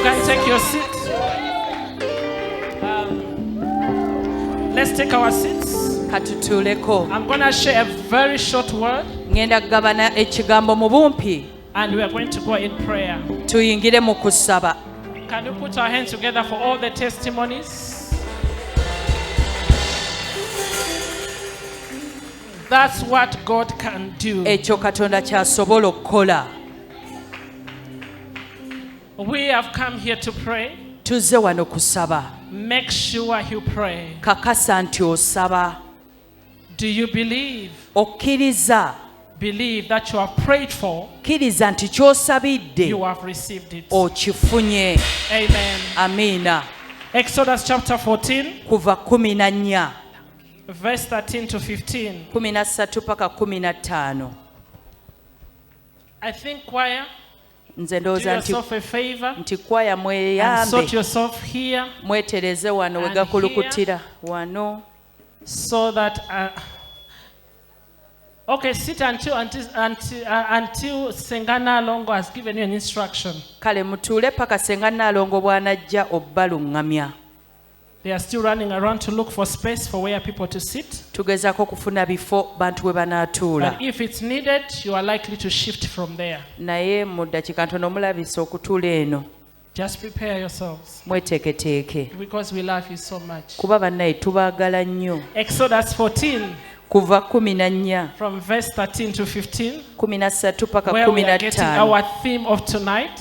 can take your seat. Let's take our seats. I'm going to share a very short word. And we are going to go in prayer. Can you put our hands together for all the testimonies? That's what God can do. We have come here to pray. Make sure you pray. Do you believe? Believe that you have prayed for. You have received it. Amen. Amina. Exodus chapter 14. Verse 13 to 15. I think choir, do yourself a favor and sort yourself here and here, so that okay, sit until Sengana Longo has given you an instruction. They are still running around to look for space for where people to sit. But if it's needed, you are likely to shift from there. Just prepare yourselves. Because we love you so much. Exodus 14. From verse 13 to 15, where we are getting our theme of tonight.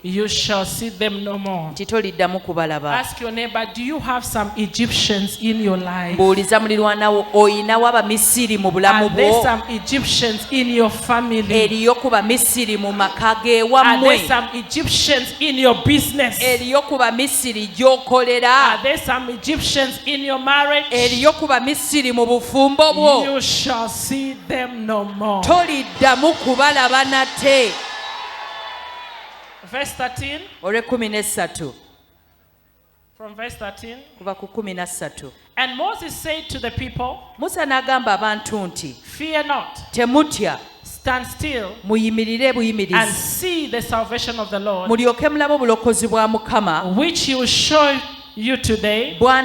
You shall see them no more. Ask your neighbor, do you have some Egyptians in your life? Are there some Egyptians in your family? Are there some Egyptians in your business? Are there some Egyptians in your marriage? You shall see them no more. Verse 13. From verse 13. And Moses said to the people, fear not, stand still and see the salvation of the Lord, which he will show you today. For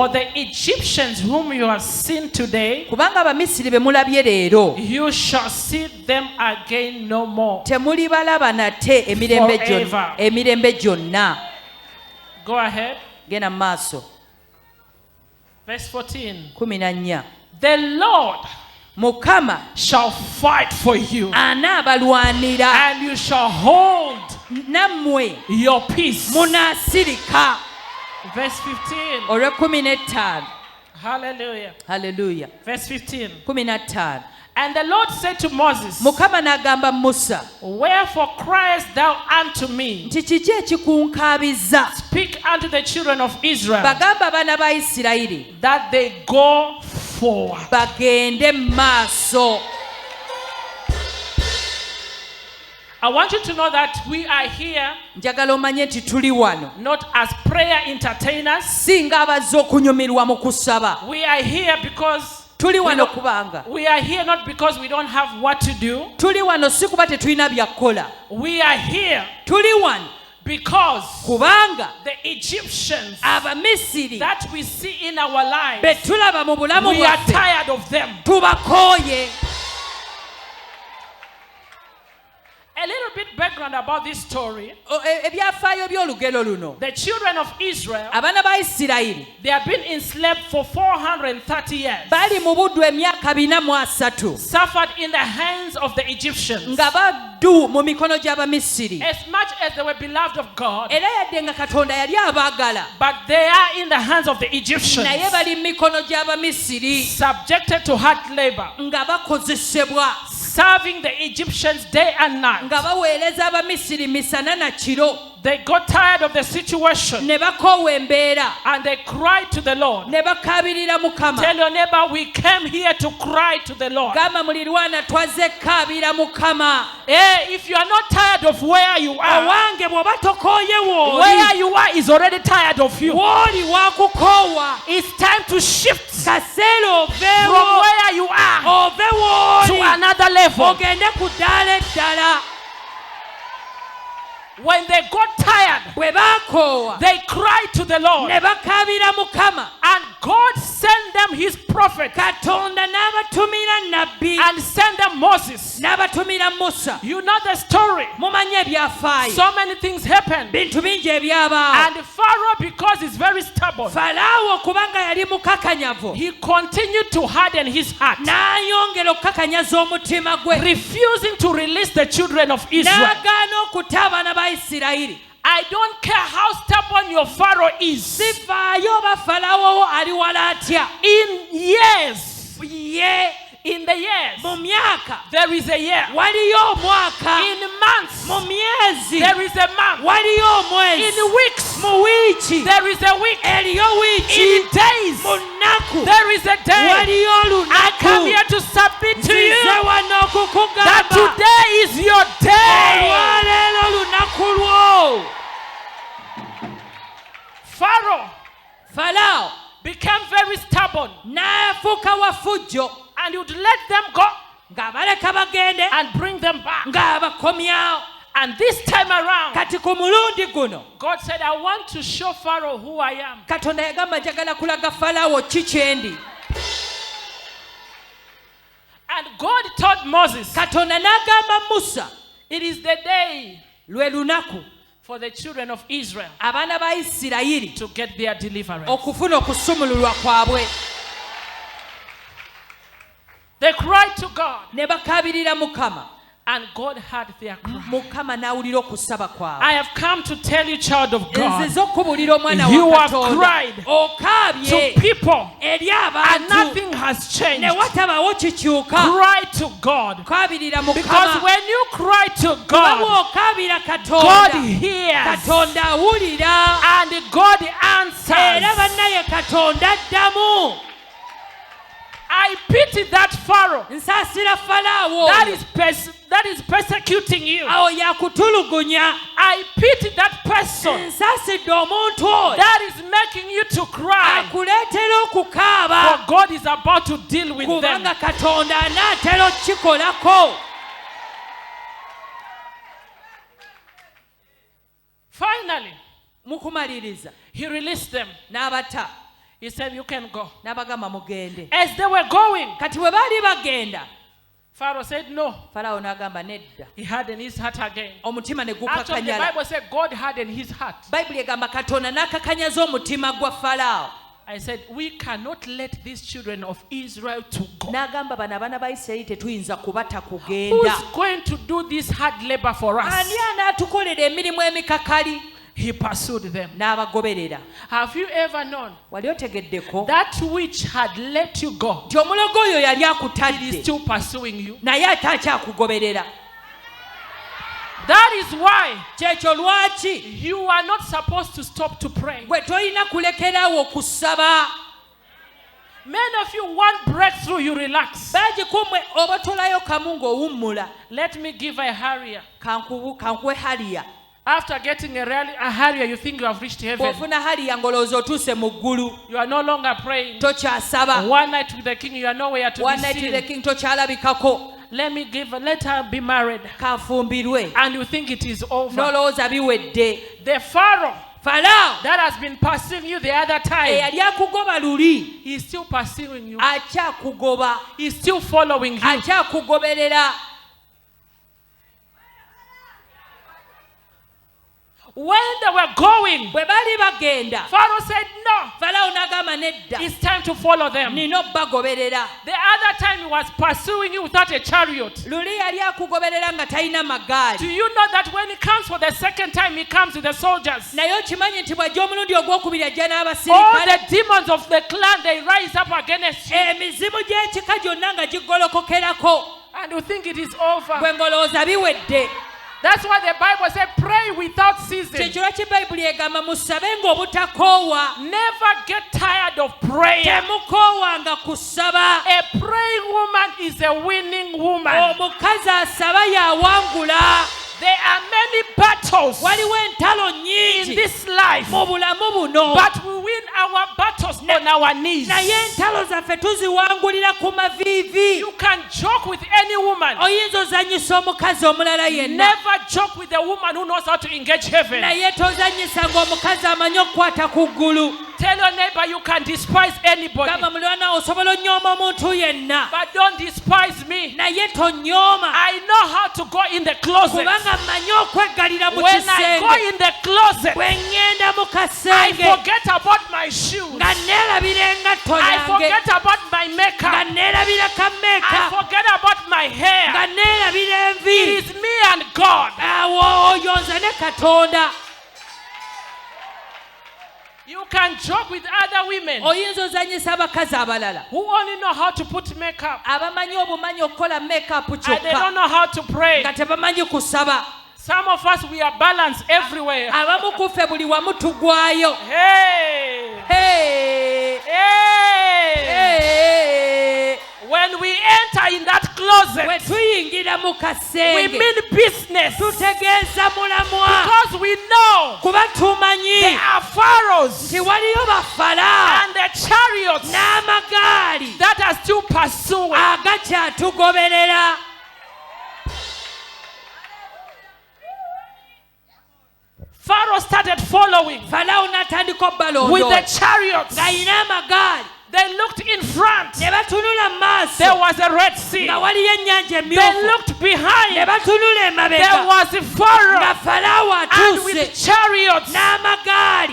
the Egyptians whom you have seen today, you shall see them again no more. Forever. Go ahead. Verse 14. The Lord shall fight for you, and you shall hold your peace. Verse 15. Hallelujah. Hallelujah. Verse 15. And the Lord said to Moses, wherefore criest thou unto me? Speak unto the children of Israel that they go forward. I want you to know that we are here not as prayer entertainers. We are here because we are here not because we don't have what to do. We are here because the Egyptians that we see in our lives, we are tired of them. A little bit background about this story. The children of Israel, they have been enslaved for 430 years. Suffered in the hands of the Egyptians. As much as they were beloved of God, but they are in the hands of the Egyptians, subjected to hard labor, serving the Egyptians day and night. They got tired of the situation and they cried to the Lord. Tell your neighbor, we came here to cry to the Lord. If you are not tired of where you are, where you are is already tired of you. It's time to shift from where you are to another level. when they got tired, they cried to the Lord. And God sent them his prophet and sent them Moses. You know the story. So many things happened. And Pharaoh, because he's very stubborn, he continued to harden his heart, refusing to release the children of Israel. I don't care how stubborn your Pharaoh is. In the years, there is a year. In months, there is a month. In weeks, there is a week. In days, there is a day. I come here to submit to you that today is your day. Pharaoh became very stubborn. And he would let them go and bring them back. And this time around, God said, I want to show Pharaoh who I am. And God told Moses, it is the day for the children of Israel to get their deliverance. They cried to God. And God heard their cry. I have come to tell you, child of God, you have cried to people and nothing has changed. Cry to God. Because when you cry to God, God hears and God answers. I pity that Pharaoh that is persecuting you. I pity that person that is making you to cry. For God is about to deal with them. Finally, he released them. He said, you can go. As they were going, Pharaoh said no. He hardened his heart again. Actually, the Bible said God hardened his heart. I said, we cannot let these children of Israel to go. Who's going to do this hard labor for us? He pursued them. Have you ever known that which had let you go, it is still pursuing you? That is why you are not supposed to stop to pray. Many of you want breakthrough, you relax. Let me give a harrier. After getting a harrier, you think you have reached heaven. You are no longer praying. One night with the king, you are nowhere to be seen. Let her be married. And you think it is over. The Pharaoh that has been pursuing you the other time, he is still pursuing you. He is still following you. When they were going, Pharaoh said no. It's time to follow them. The other time he was pursuing you without a chariot. Do you know that when he comes for the second time, he comes with the soldiers? All the demons of the clan, they rise up against you. And you think it is over. That's why the Bible said pray without ceasing. Never get tired of prayer. A praying woman is a winning woman. There are many battles in this life, but we win our battles on our knees. You can joke with any woman. Never joke with a woman who knows how to engage heaven. Tell your neighbor you can despise anybody, but don't despise me. I know how to go in the closet. When I go in the closet, I forget about my shoes. I forget about my makeup. I forget about my hair. It is me and God. You can joke with other women who only know how to put makeup and they don't know how to pray. Some of us, we are balanced everywhere. Hey. When we enter in that closet, we mean business. Because we know there are pharaohs and the chariots that are still pursuing. Pharaoh started following with the chariots. They looked in front. There was a Red Sea. They looked behind. There was a Pharaoh. And with chariots,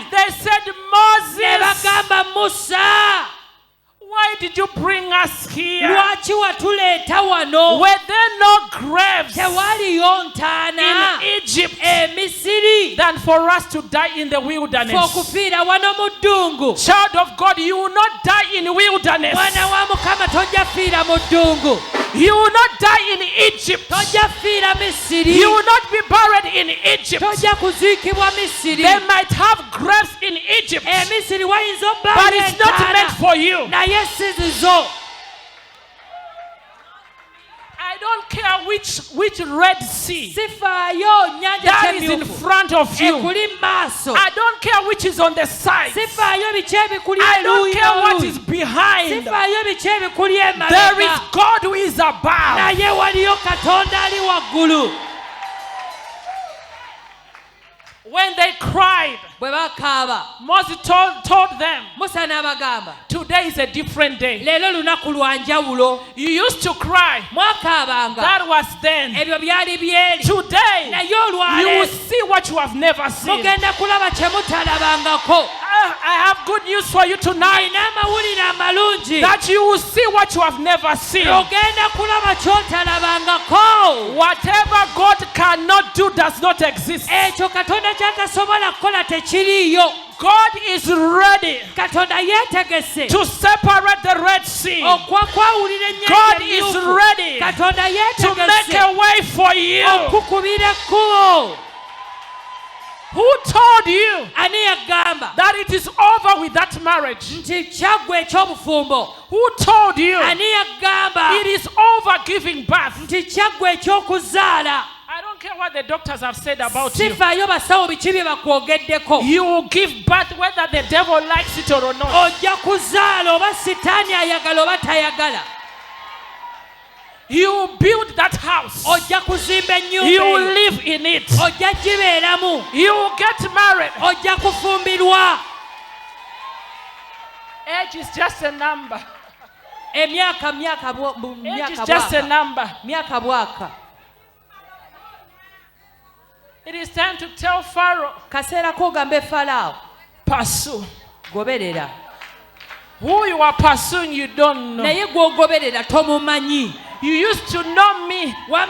they said, Moses, why did you bring us here? Were there no graves in Egypt than for us to die in the wilderness? Child of God, you will not die in wilderness. You will not die in Egypt. You will not be buried in Egypt. They might have graves in Egypt, but it's not meant for you. I don't care which Red Sea that is in front of you. I don't care which is on the side. I don't care what is behind. There is God who is above. When they cried, Moses told them, today is a different day. You used to cry. That was then. Today, you will see what you have never seen. I have good news for you tonight. That you will see what you have never seen. Whatever God cannot do does not exist. God is ready to separate the Red Sea. God is ready to make a way for you. Who told you that it is over with that marriage? Who told you it is over giving birth? I don't care what the doctors have said about you. You will give birth whether the devil likes it or not. You will build that house. You will live in it. You will get married. Age is just a number. Age is just a number. It is time to tell Pharaoh, pursue. Who you are pursuing, you don't know. You used to know me when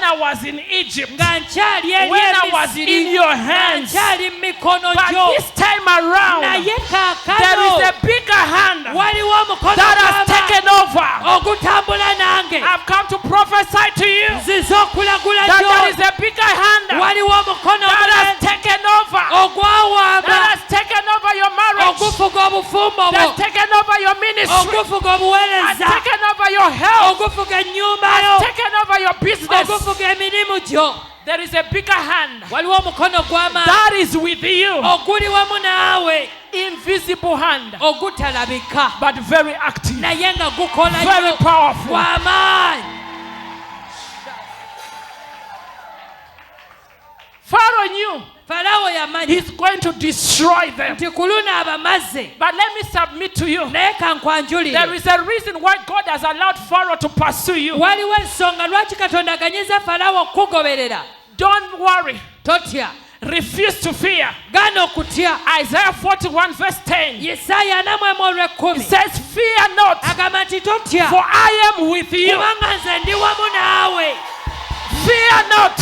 I was in Egypt, when I was in your hands. But this time around, there is a bigger hand that has taken over. I've come to prophesy to you that there is a bigger hand that has taken over. That has taken over your marriage. That has taken over your ministry. Has taken over your health. Has taken over your business. there is a bigger hand that is with you. Invisible hand, but very active, very powerful. Pharaoh knew he's going to destroy them. But let me submit to you. There is a reason why God has allowed Pharaoh to pursue you. Don't worry. Refuse to fear. Isaiah 41 verse 10. It says, fear not, for I am with you. Fear not,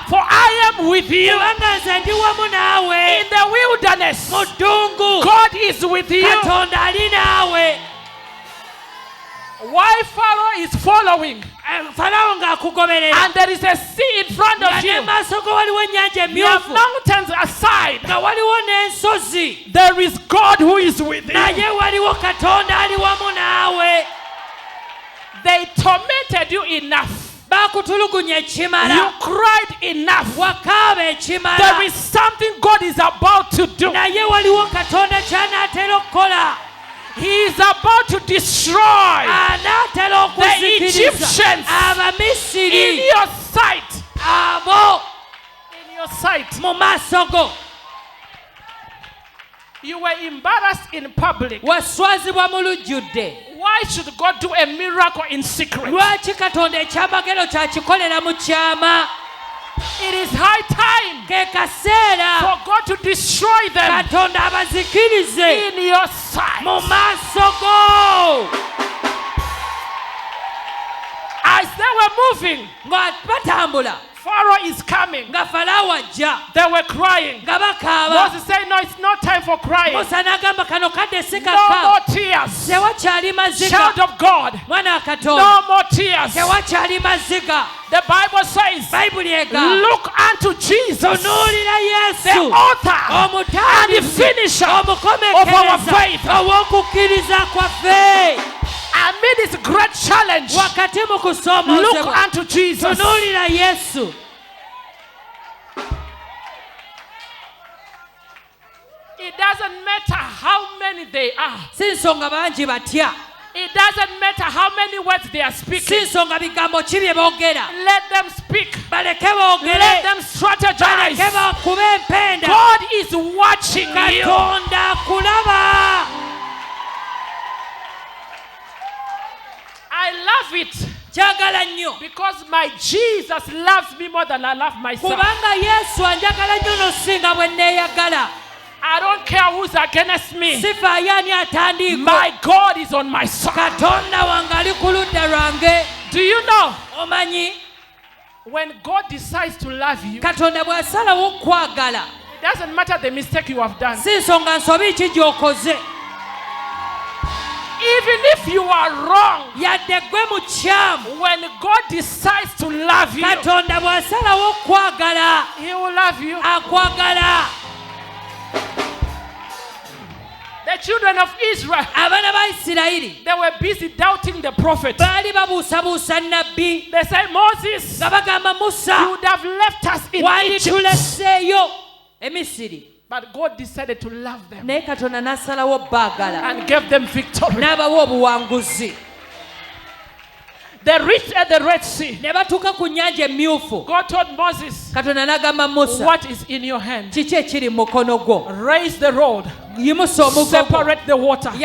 for I am with you. In the wilderness, God is with you. Why Pharaoh is following, and there is a sea in front of you, your mountains aside, there is God who is with you. They tormented you enough. You cried enough. There is something God is about to do. He is about to destroy the Egyptians in your sight. In your sight. You were embarrassed in public. Why should God do a miracle in secret? It is high time for God to destroy them in your sight. As they were moving, Pharaoh is coming. They were crying. Moses said, no, it's not time for crying. No more tears. Child of God. No more tears. The Bible says, look unto Jesus, the author and the finisher of our faith. Amid this great challenge, look unto Jesus. It doesn't matter how many they are. It doesn't matter how many words they are speaking. Let them speak. Let them strategize. God is watching you. I love it because my Jesus loves me more than I love myself. I don't care who's against me. My God is on my side. Do you know? When God decides to love you, it doesn't matter the mistake you have done. Even if you are wrong, when God decides to love you, He will love you. The children of Israel, they were busy doubting the prophet. They said, Moses, you would have left us in Egypt. But God decided to love them and gave them victory. They reached at the Red Sea. God told Moses, what is in your hand? Raise the rod. Separate the water. For I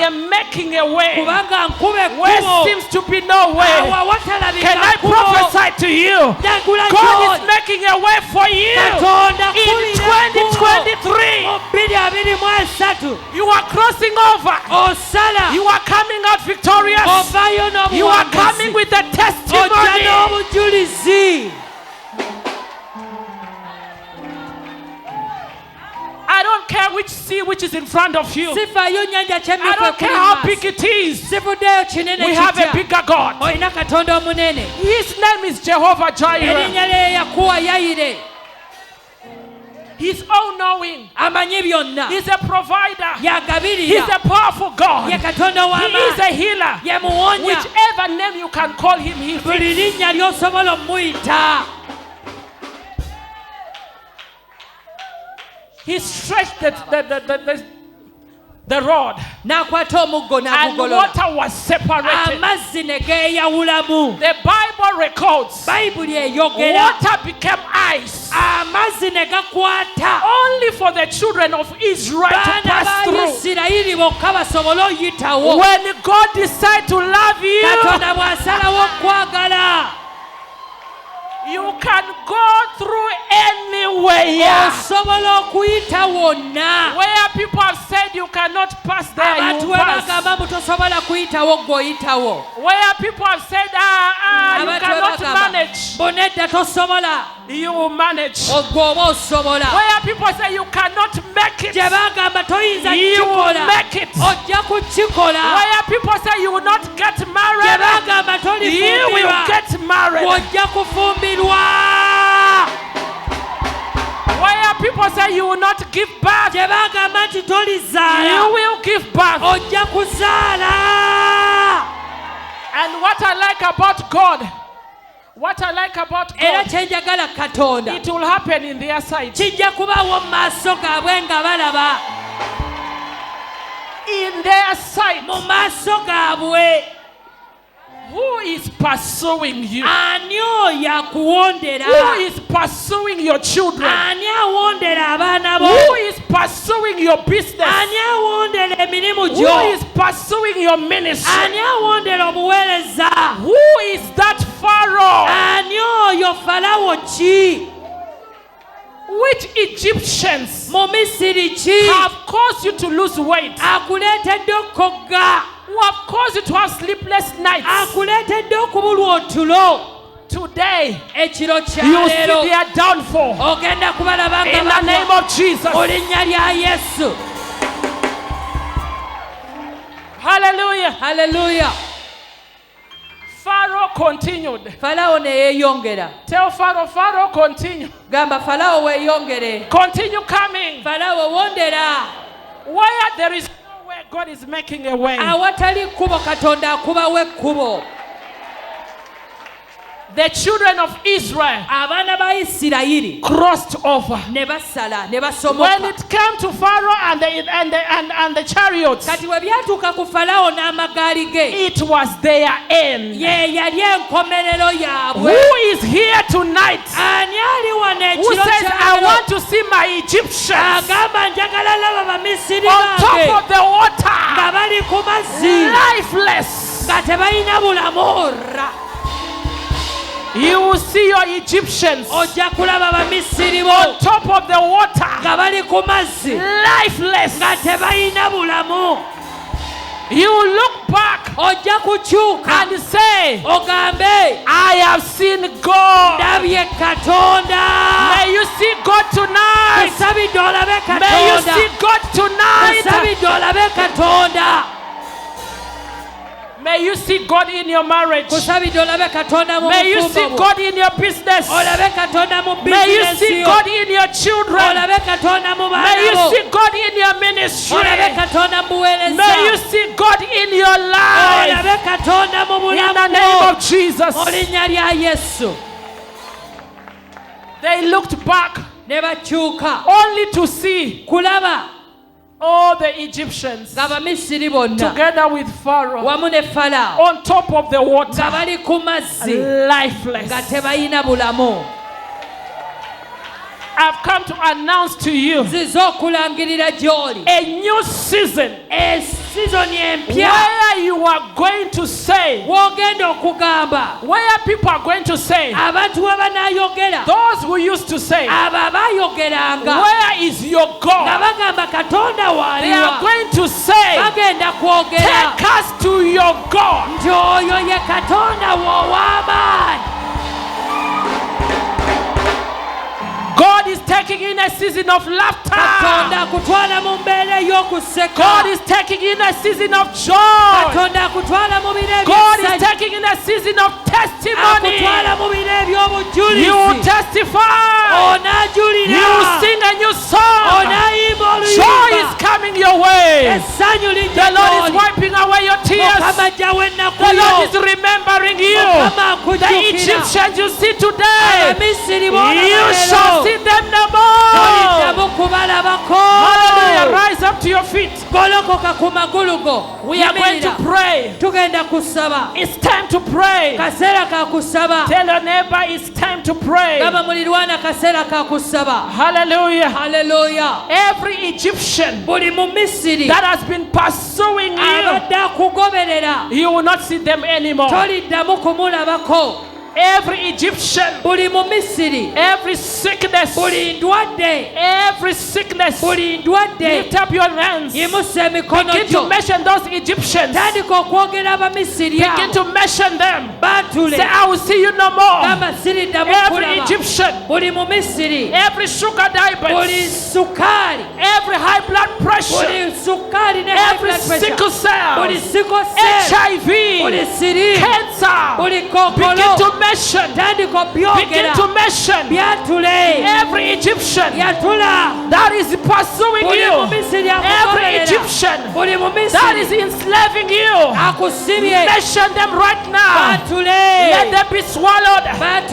am making a way where seems to be no way. Can I prophesy to you? God is making a way for you. In 2023, you are crossing over. You are coming out victorious. You are coming with a testimony. I don't care which sea which is in front of you. I don't care how big it is. We have a bigger God. His name is Jehovah Jireh. He's all-knowing. He's a provider. He's a powerful God. He is a healer. Whichever name you can call him, he fits. he stretched the rod, and water was separated. The Bible records water became ice only for the children of Israel to pass through. When God decides to love you, you can go through anywhere. Where people have said you cannot pass there, you pass. Where people have said, you cannot manage, you will manage. Where people say you cannot make it, you will make it. Where people say you will not get married, you will get married. Where people say you will not give birth, you will give birth. And what I like about God, it will happen in their sight. In their sight. Who is pursuing you? Who is pursuing your children? Who is pursuing your business? Who is pursuing your ministry? Who is that Pharaoh? Which Egyptians have caused you to lose weight? Who have caused you to have sleepless nights? Today, you see their downfall. In the name of Jesus. Hallelujah. Hallelujah. Pharaoh continued. Tell Pharaoh continue. Continue coming. Where there is no way, God is making a way. The children of Israel crossed over. When it came to Pharaoh and the chariots, it was their end. Who is here tonight who says, I want to see my Egyptians on top of the water, lifeless? You will see your Egyptians on top of the water, lifeless. You will look back and say, I have seen God. May you see God tonight. May you see God tonight. May you see God in your marriage. May you see God in your business. May you see God in your children. May you see God in your ministry. May you see God in your life. In the name of Jesus. They looked back only to see all the Egyptians together with Pharaoh on top of the water, lifeless. I've come to announce to you a new season where you are going to say, where people are going to say, those who used to say, where is your God? They are going to say, take us to your God. God is taking in a season of laughter. God is taking in a season of joy. God is taking in a season of testimony. You will testify. You will sing a new song. Joy is coming your way. The Lord is wiping away your tears. The Lord is remembering you. The Egyptians you see today, you shall see them no more. to your feet. We are going to pray. It's time to pray. Tell your neighbor it's time to pray. Hallelujah. Hallelujah. Every Egyptian that has been pursuing you, you will not see them anymore. Every Egyptian, every sickness, every sickness, lift up your hands. Begin to mention those Egyptians. Begin to mention them. Say, I will see you no more. Every Egyptian, every sugar diabetes, every high blood pressure, every sickle cell, HIV, cancer, begin to mention. Begin to mention every Egyptian that is pursuing you, every Egyptian that is enslaving you. Mention them right now. Let them be swallowed. Let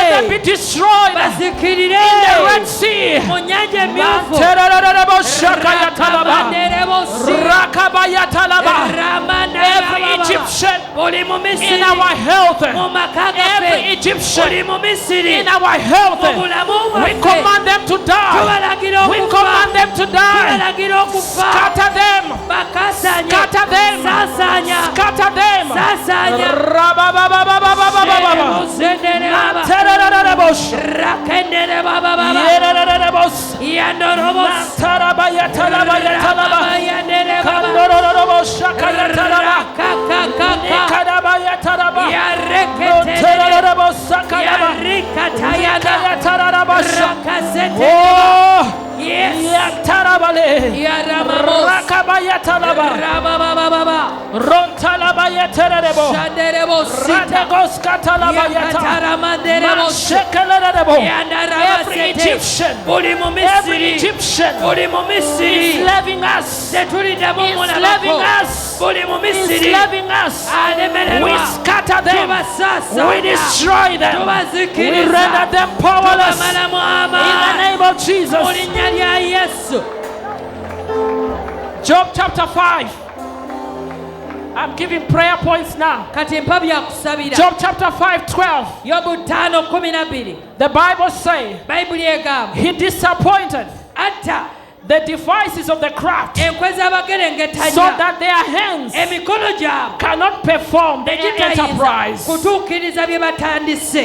them be destroyed in the Red Sea. Every Egyptian in our health, every Egyptian in our health, we command them to die. We command them to die. Scatter them. Scatter them. Scatter them. Every Egyptian enslaving us, enslaving us, we scatter them, we destroy them, we render them powerless in the name of Jesus. Job chapter 5. I'm giving prayer points now. Job chapter 5:12. The Bible says he disappointed the devices of the craft, so that their hands cannot perform the enterprise.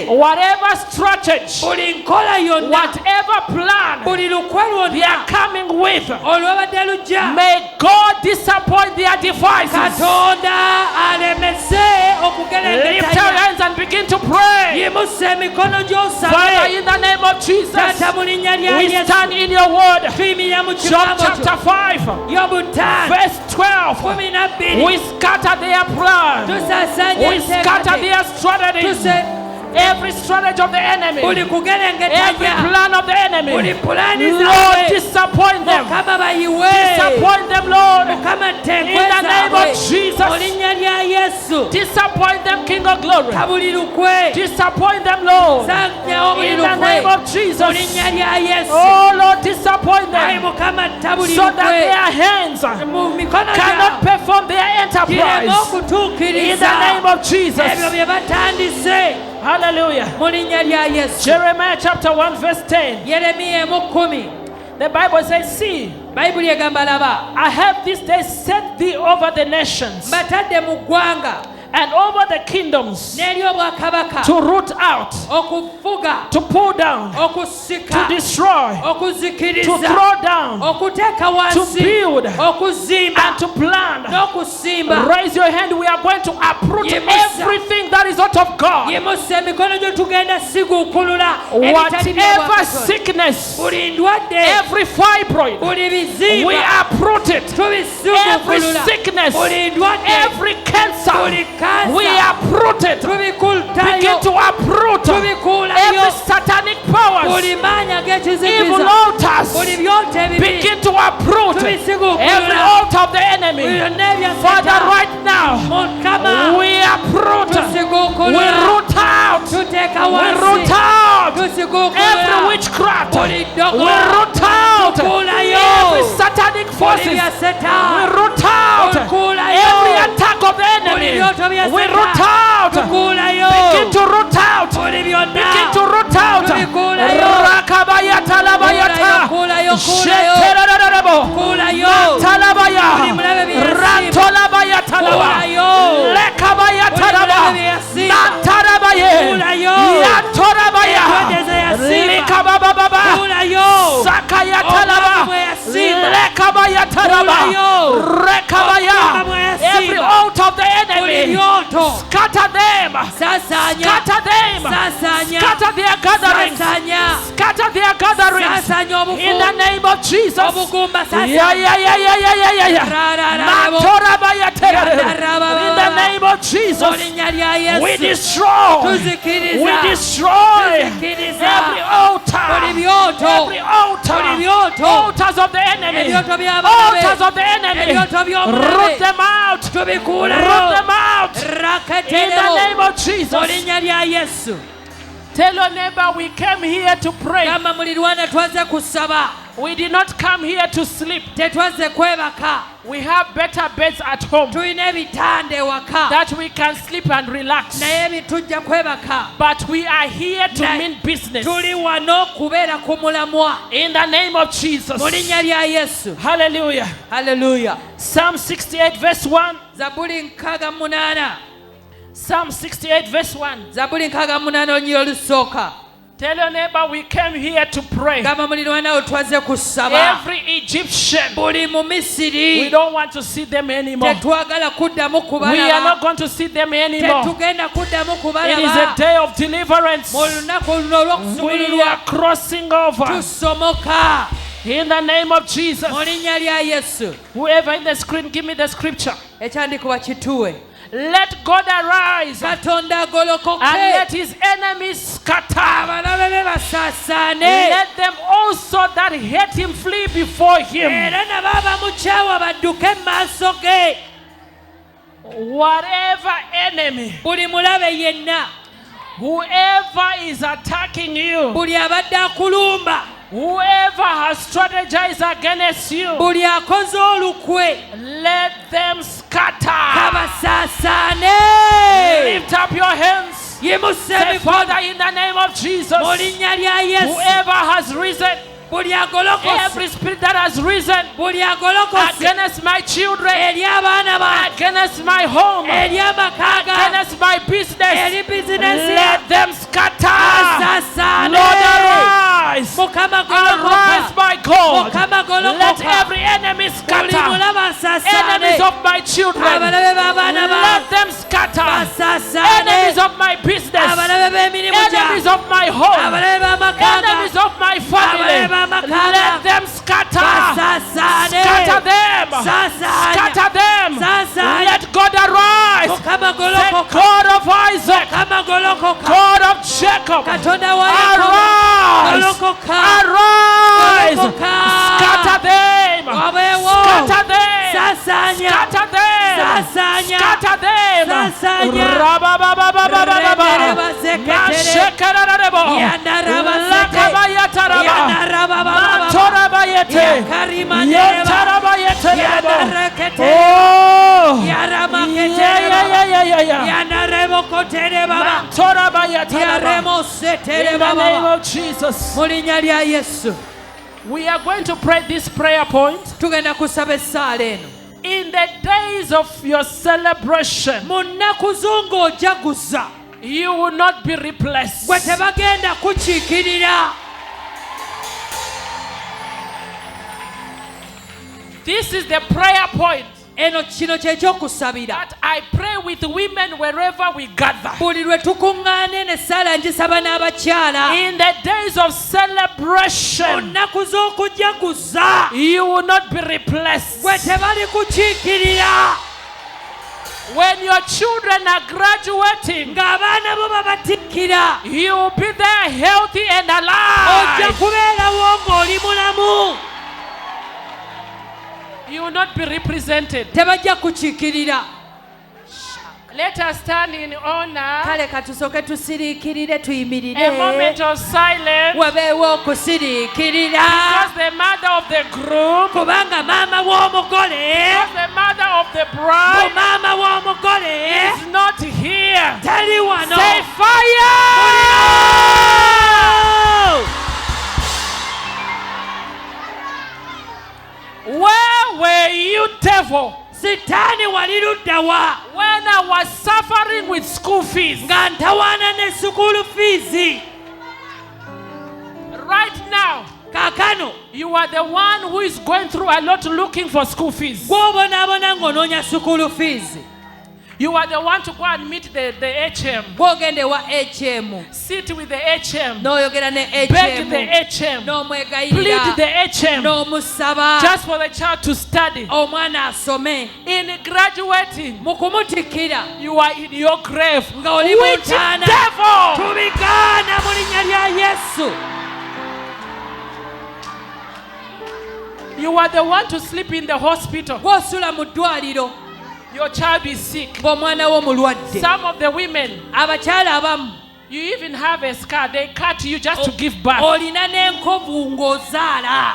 Whatever strategy, whatever plan they are coming with, may God disappoint their devices. Lift your hands and begin to pray. Father, in the name of Jesus, we stand in your word. Job chapter 5, verse 12. We scatter their plans. We scatter their strategies. Every strategy of the enemy, every plan of the enemy, Lord, disappoint them. Disappoint them, Lord. In the name of Jesus. Disappoint them, King of Glory. Disappoint them, Lord. In the name of Jesus. Oh, Lord, disappoint them, so that their hands cannot perform their enterprise. In the name of Jesus. Hallelujah. Jeremiah chapter 1 verse 10. The Bible says, see, I have this day set thee over the nations and over the kingdoms, to root out, to pull down, to destroy, to throw down, to build, and to plant. Raise your hand. We are going to uproot everything that is not of God. Whatever sickness, every fibroid, we uproot it. Every sickness, every cancer, we uproot it. Begin to uproot every satanic powers, evil altars. Begin to uproot every altar of the enemy. Father, right now, we uproot, we root out, every witchcraft, we root out every satanic forces We root out every attack of the enemy. We root out. Begin to root out. Begin to root out. Rakabayata labayata. Sheterarabo. Talabaya. Rantolabayata laba. Lekabayata laba. Natarabaye. Yatorabaya. Likabababa. Sakayata laba. Lekabayata laba. Rekabaya. Every altar of the enemy, scatter them. Scatter them. Scatter their gatherings. Scatter their gatherings. In the name of Jesus. In the name of Jesus. We destroy every altar. Every altar. Altars of the enemy. Altars of the enemy. Root them out. Root them out. In the name of Jesus. Tell your neighbor, we came here to pray. We did not come here to sleep. We have better beds at home that we can sleep and relax. But we are here to mean business. In the name of Jesus. Hallelujah. Hallelujah. Psalm 68 verse 1. Psalm 68 verse 1. Tell your neighbor, we came here to pray. Every Egyptian, we don't want to see them anymore. We are not going to see them anymore. It is a day of deliverance. We are crossing over. In the name of Jesus. Whoever in the screen, give me the scripture. Let God arise and let his enemies scatter. Let them also that hate him flee before him. Whatever enemy, whoever is attacking you, whoever has strategized against you, let them scatter. Lift up your hands. Say, Father, in the name of Jesus, whoever has risen, every spirit that has risen against my children, against my home, against my business, let them scatter. Lord, arise. Arise, my God. Let every enemy scatter. Enemies of my children, let them scatter. Enemies of my business, enemies of my home, enemies of my family, let them scatter. Scatter them. Scatter them. Let God arise. The God of Isaac, God of Jacob, arise. Arise. Scatter them. Scatter them. Scatter them. Scatter them. In the name of Jesus, we are going to pray this prayer point. In the days of your celebration, you will not be replaced. This is the prayer point that I pray with women wherever we gather. In the days of celebration, you will not be replaced. When your children are graduating, you will be there healthy and alive. You will not be represented. Let us stand in honor. Kale katusoke tusiriikirire tuyimirire. A moment of silence. Wabeewo okusiriikirira. Because the mother of the groom. Kubanga maama w'omugole. Because the mother of the bride. Maama w'omugole. Is not here. Tali wano. Say fire! Where were you, devil? Sitaani wali ludda wa? When I was suffering with school fees. Nga ntawaana ne school fees. Right now, kaakano, you are the one who is going through a lot looking for school fees. Gw'obonaabona ng'onoonya school fees. You are the one to go and meet the HM. Gw'ogende wa HM. Sit with the HM. N'oyogera ne HM. Beg the HM. N'omwegayirira. Plead the HM. N'omusaba. Just for the child to study. Omwana asome. In graduating, mu kumutikkira, you are in your grave. Nga oli mu ntaana. Devil! Tubigaana mu linnya lya Yesu. You are the one to sleep in the hospital. Gw'osula mu ddwaliro. Your child is sick. Ng'omwana wo mulwadde. Some of the women, abakyala abamu, you even have a scar. They cut you just to give birth. Olina n'enkovu ng'ozaala.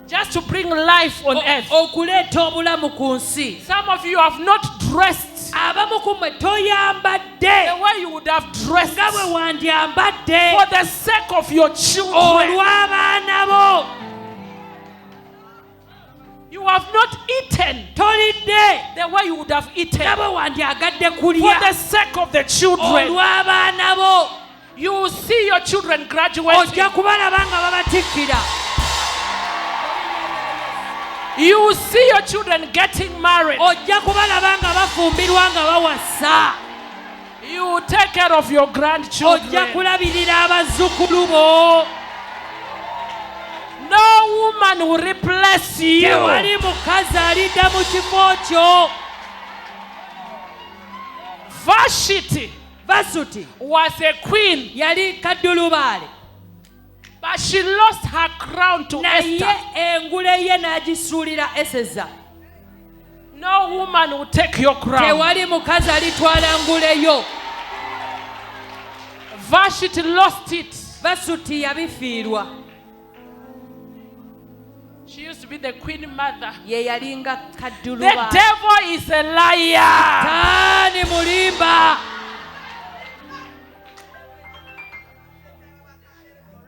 Just to bring life on earth. Okuleeta obulamu ku nsi. Some of you have not dressed abamu ku mmwe toyambadde the way you would have dressed nga bwe wandyambadde for the sake of your children. Olw'abaana bo. You have not eaten tolidde the way you would have eaten nga bwe wandyagadde kulya for the sake of the children. Olw'abaana bo. You will see your children graduating. Ojja kubalaba nga babatikkira. You will see your children getting married. Ojja kubalaba nga bafumbirwa nga bawasa. You will take care of your grandchildren. Ojja kulabirira abazzukulu bo. No woman will replace you. Tewali mukazi alidda mu kifo kyo. Vashti was a queen. Yali kaddulubaale. But she lost her crown to Esther. Naye engule ye n'agisuulira Eseza. No woman will take your crown. Tewali mukazi alitwala ngule yo. Vashti lost it. Vashti yabifiirwa. She used to be the queen mother. Ye yalinga kaddulubaale. The devil is a liar. Taani mulimba.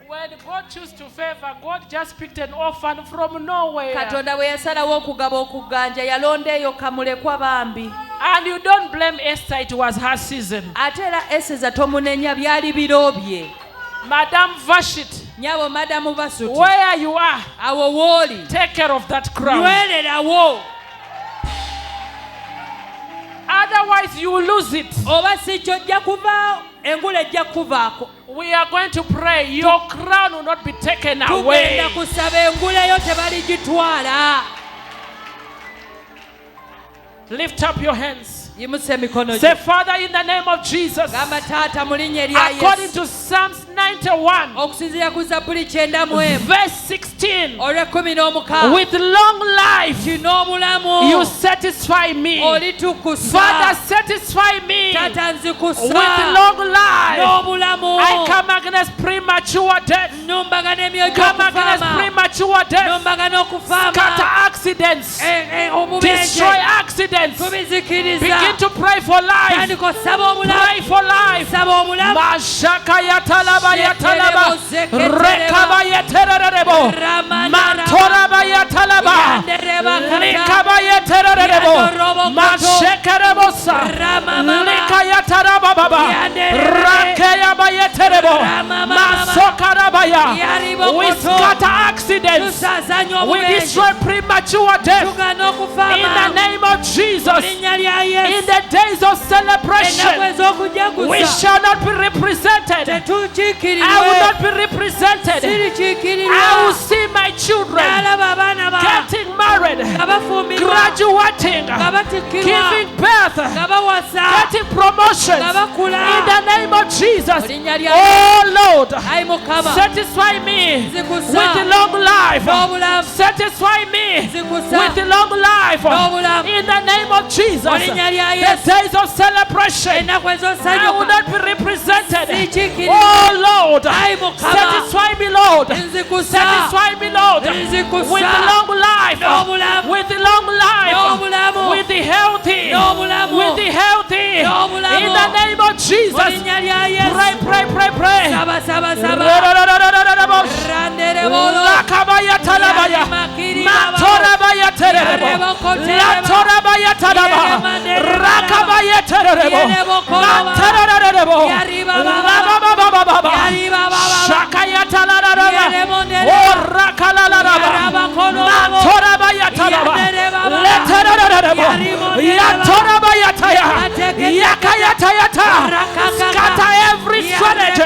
When God chose to favor, God just picked an orphan from nowhere. Katonda bwe yasalawo okugaba okuganja yalonda eyo kamulekwa bambi. And you don't blame Esther, it was her season. Ate era Eseza tomunenya byali biro bye. Madam Vashti, nyabo Madamu Vashti, where you are, awo wooli, take care of that crown. Nywererawo. Otherwise you will lose it. Oba si kyo ojja kuvaawo, engule ejja kuvaako. We are going to pray. Your crown will not be taken away. Tugenda kusaba engule yo tebaligitwala. Lift up your hands. Say, Father, in the name of Jesus, according to Psalms 91, verse 16, with long life, you satisfy me. Father, satisfy me with long life. I come against premature death. Come against premature death. Scatter accidents. Destroy accidents. Begin to pray for life. Pray for life. Mashaka yatalaba yatalaba. Rekaba yatererebo. Mantoraba yatalaba. Likaba yatererebo. Mashekerebosa. Lika yataraba baba. Rakeyaba yaterebo. Masokarabaya. We scatter accidents. We destroy premature death. In the name of Jesus. In the days of celebration, we shall not be represented. I will not be represented. I will see my children getting married, graduating getting, giving birth, getting promotion. In the name of Jesus. Oh Lord, satisfy me with the long life. Satisfy me with the long life. In the name of Jesus. The days of celebration, I will not be represented. Oh Lord, satisfy me, Lord. Satisfy me, Lord, with the long life, with the long life, with the healthy, with the healthy. In the name of Jesus. Pray, pray, pray, pray. Scatter every strategy,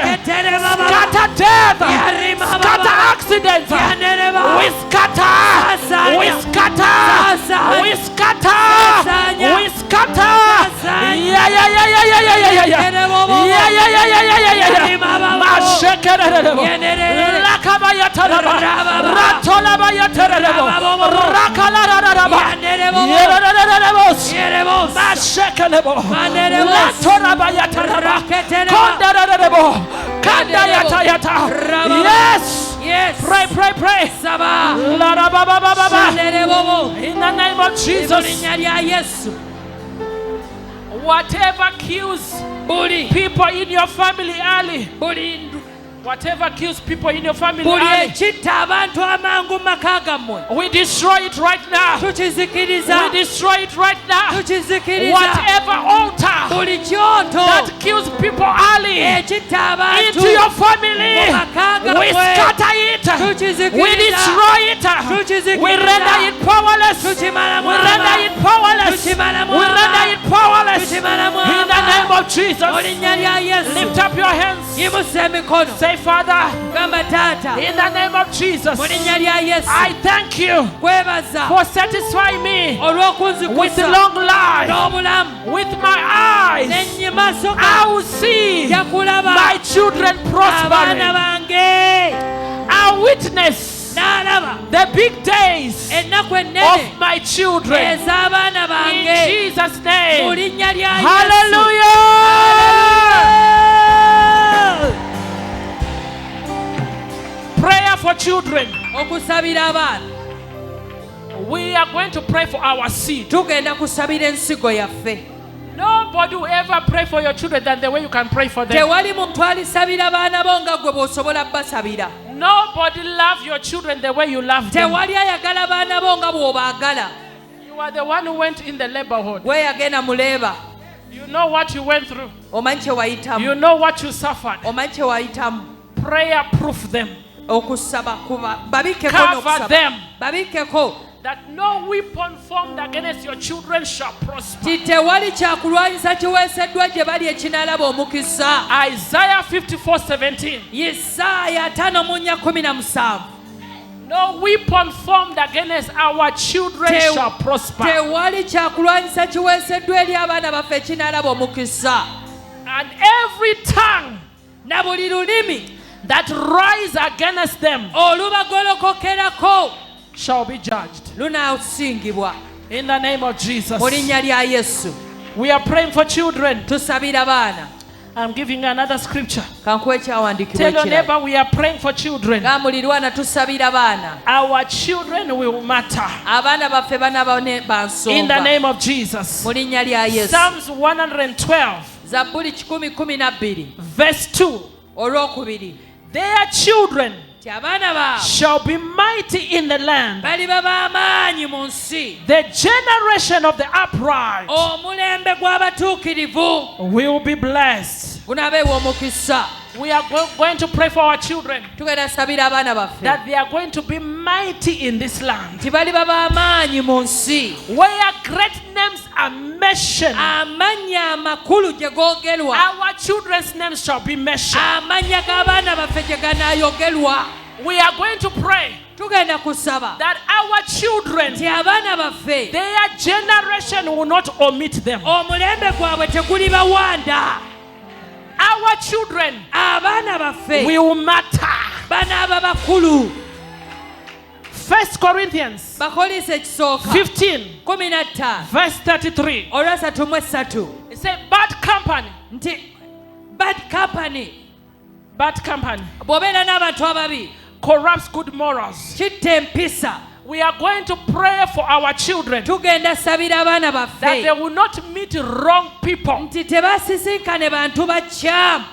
scatter death, scatter accidents. We scatter, we scatter, we scatter, we scatter. Yeah, yeah, yeah, yeah, yeah, yeah, yeah, yeah, yeah, yeah, yeah, yeah, yeah, yeah, yeah, yeah. Mashekerebo, lakabayataraba, ratolabayatarebo, rakalararaba, yerebo, mashekerebo, latorabayataraba, kondararebo, kandayatayata. Yes. Yes. Pray, pray, pray. In the name of Jesus. Whatever kills people in your family early. Whatever kills people in your family early, we destroy it right now. We destroy it right now. Whatever altar that kills people early into your family, we scatter it. We destroy it. We render it powerless. We render it powerless. We render it powerless. In the name of Jesus. Lift up your hands. Say, Father, in the name of Jesus, I thank you for satisfying me with long life. With my eyes, I will see my children prospering. I witness the big days of my children. In Jesus' name. Hallelujah. Prayer for children. We are going to pray for our seed. Nobody will ever pray for your children than the way you can pray for them. Nobody loves your children the way you love them. You are the one who went in the neighborhood. You know what you went through. You know what you suffered. Prayer proof them. Cover them. That no weapon formed against your children shall prosper. Isaiah 54:17. No weapon formed against our children shall prosper. And every tongue that rise against them shall be judged. In the name of Jesus. We are praying for children. I'm giving another scripture. Tell your neighbor, we are praying for children. Our children will matter. In the name of Jesus. Psalms 112 verse 2. Their children shall be mighty in the land. The generation of the upright will be blessed. We are going to pray for our children that they are going to be mighty in this land. Where great names are mentioned, our children's names shall be mentioned. We are going to pray tugenda kusaba that our children, nti abaana baffe their generation will not omit them. omulembe gwabwe tegulibawanda. Our children abaana baffe will matter. banaaba bakulu. 1 Corinthians bakolise ekisooka 15 verse 33. olw'esatu. It says bad company. Nti bad company bw'obeera n'abantu ababi corrupts good morals. kitta empisa. We are going to pray for our children tugenda sabira abaana that they baffe will not meet wrong people. nti tebasisinkane bantu bakyamu.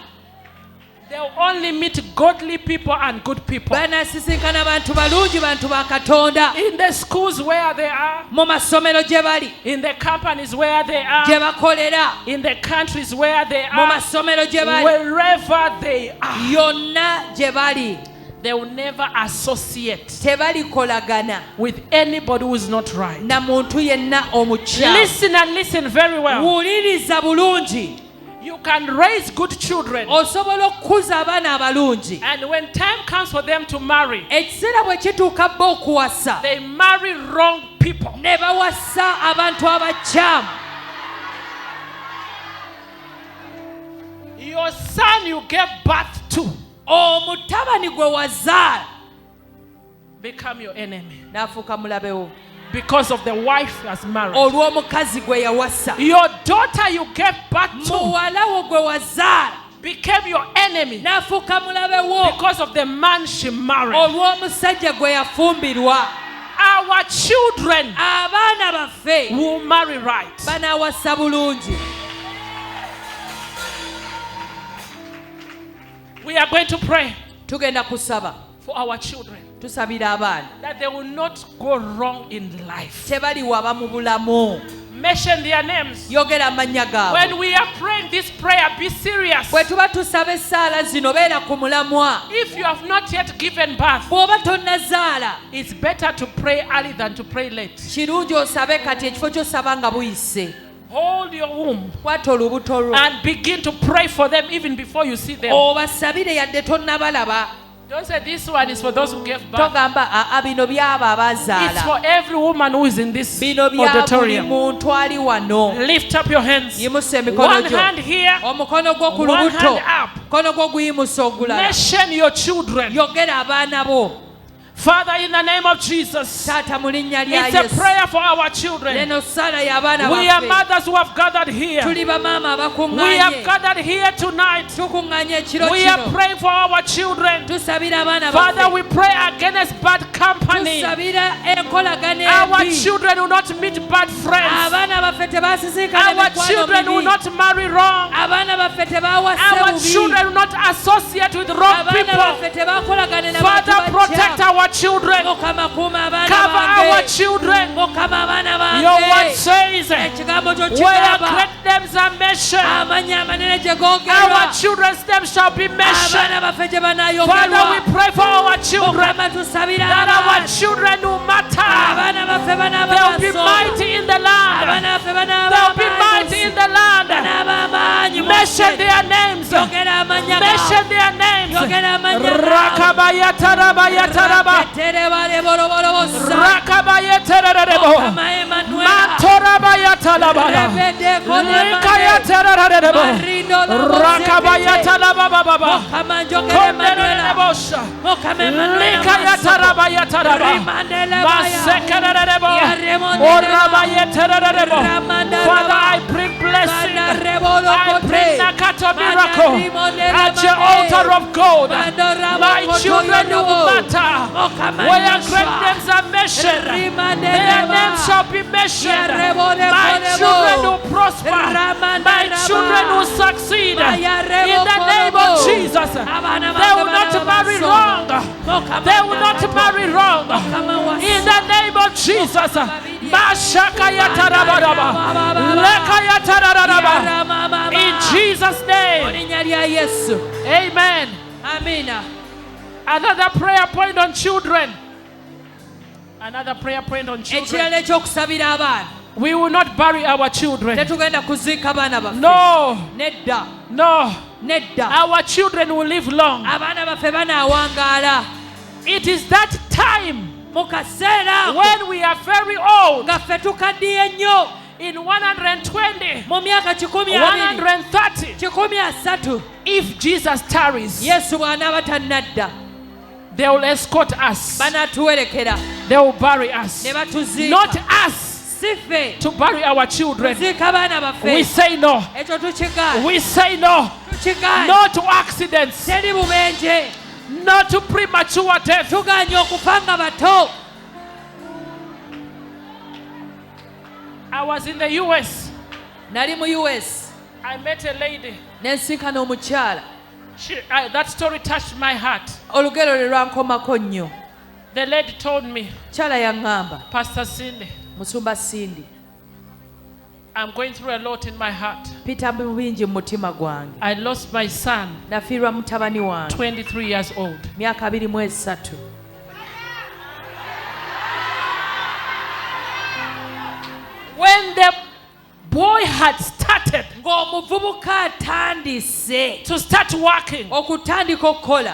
They will only meet godly people and good people. banasisinkana bantu balungi, bantu ba Katonda. In the schools where they are, mu masomero gye bali, in the companies where they are, gye bakolera, in the countries where they mu are, masomero gye bali, wherever they are, yonna gye bali, they will never associate tebalikolagana with anybody who is not right. na muntu yenna omukyamu. Listen and listen very well. Wuliriza bulungi. You can raise good children, osobola okukuza abaana abalungi, and when time comes for them to marry, ekiseera bwe kituuka bo okuwasa, they marry wrong people. ne bawasa abantu abakyamu. Your son you gave birth to omutabani gwe wazaala become your enemy n'afuuka mulabewo because of the wife has married. olw'omukazi gwe yawasa. Your daughter you gave birth to muwala wo gwe wazaala became your enemy n'afuuka mulabewo because of the man she married. olw'omusajja gwe yafumbirwa. Our children abaana baffe will marry right. banaawasa bulungi. We are going to pray tugenda kusaba for our children tusabira abaana that they will not go wrong in life. tebaliwaba mu bulamu. Mention their names. yogera amannya gaabwe. When we are praying this prayer, be serious. bwe tuba tusaba essaala zino beera ku mulamwa. If you have not yet given birth, bw'oba tonnazaala it's better to pray early than to pray late. kirungi osabe kati ekifo ky'osaba nga buyise. Hold your womb kwata olubuto lwo and begin to pray for them even before you see them. obasabire yadde tonnabalaba. Don't say this one is for those who gave birth. togamba aa bino byabo It's abazaala. for every woman who is in this bino bya buli auditorium. muntu ali wano. Lift up your hands. yimusa emikono One gyo. hand here, omukono gwo ku one lubuto, hand up. mukono gwo guyimusa ogulala. Mention your children. yogera abaana bo. Father, in the name of Jesus, taata mu linnya lya it's a Yesu. prayer for our children. leno sala y'abaana We are baffe. mothers who have gathered here. tuli bamaama We have abakuŋŋaanye. gathered here tonight. tukuŋŋaanye ekiro We are kino. praying for our children. tusabira abaana Father, baffe. we pray against bad company. tusabira enkolagana Our embi. children will not meet bad friends. abaana baffe tebasisinkana Our mikwano children will mibi. not marry wrong. abaana baffe tebawasa Our bubi. children will not associate with wrong abaana people. baffe tebakolagane na Father, bantu protect bakyamu. our children. mukama kuuma abaana Cover bange. our children. mukama abaana Your word bange. says, ekigambo kyo where kigamba great names are mentioned, amannya amanene gye googerwa. our children's names shall be mentioned. abaana baffe gye Father, banaayogerwa. we pray for our children, mukama tusabira that our abaana. children will matter. abaana baffe banaaba They will be baso. mighty in the land. abaana baffe banaaba They will be mighty amaanyi. in the land. banaaba amaanyi mu Mention nsi. their names. yogera amannya gaabwe. Mention their names. yogera amannya gaabwe. Rakabayataraba. Raketere bale bolobolobosa. Rakabayetererebo. Mukama Emmanuel. Matorabayatalabala. Rebede konemane. Likayatererebo. Marindo lobo Rakabayatalababa. Mukama njogera Emmanuel. Kondererebosa. Mukama Emmanuel. Likayatarabayataraba. Rimandele baya. Masekererebo. Yaremondele. Orabayetererebo. Ramandele Father, baya. I bring blessing. Mandarebolo I kote. bring Nakato miracle Mandarimondele at your mane. altar of gold. Mandorabo My koto children will yodobo. matter. Mukama Where nyaswa. great names are mentioned, Rimandele their ba. names shall be mentioned. Yarebole My kolebo. children will prosper. Ramandele My ba. children will succeed. Mayarebo In the name of kolebo. Jesus, Abana they will bange not marry banabaso. wrong. Mukama They will not nyakato. marry wrong. Mukama wasa. In the name of Jesus. Mashaka yatarabadaba. Leka yatarabadaba. Yaramamama. In Jesus' Mu name. linnya lya Yesu. Amen. Amina. Another prayer point on children. Another prayer point on children. ekirala ekyokusabira abaana. We will not bury our children. tetugenda kuziika baana baffe. No, nedda no. nedda. Our children will live long. abaana baffe banaawangaala. It is that time when we are very old. In 120, 130, if Jesus tarries, they will escort us. They will bury us. Not us to bury our children. We say no. We say no. No to accidents. No to premature death. I was in the US. I met a lady. That story touched my heart. The lady told me, Pastor Cindy, I'm going through a lot in my heart. I lost my son, 23 years old. When the boy had started to start working,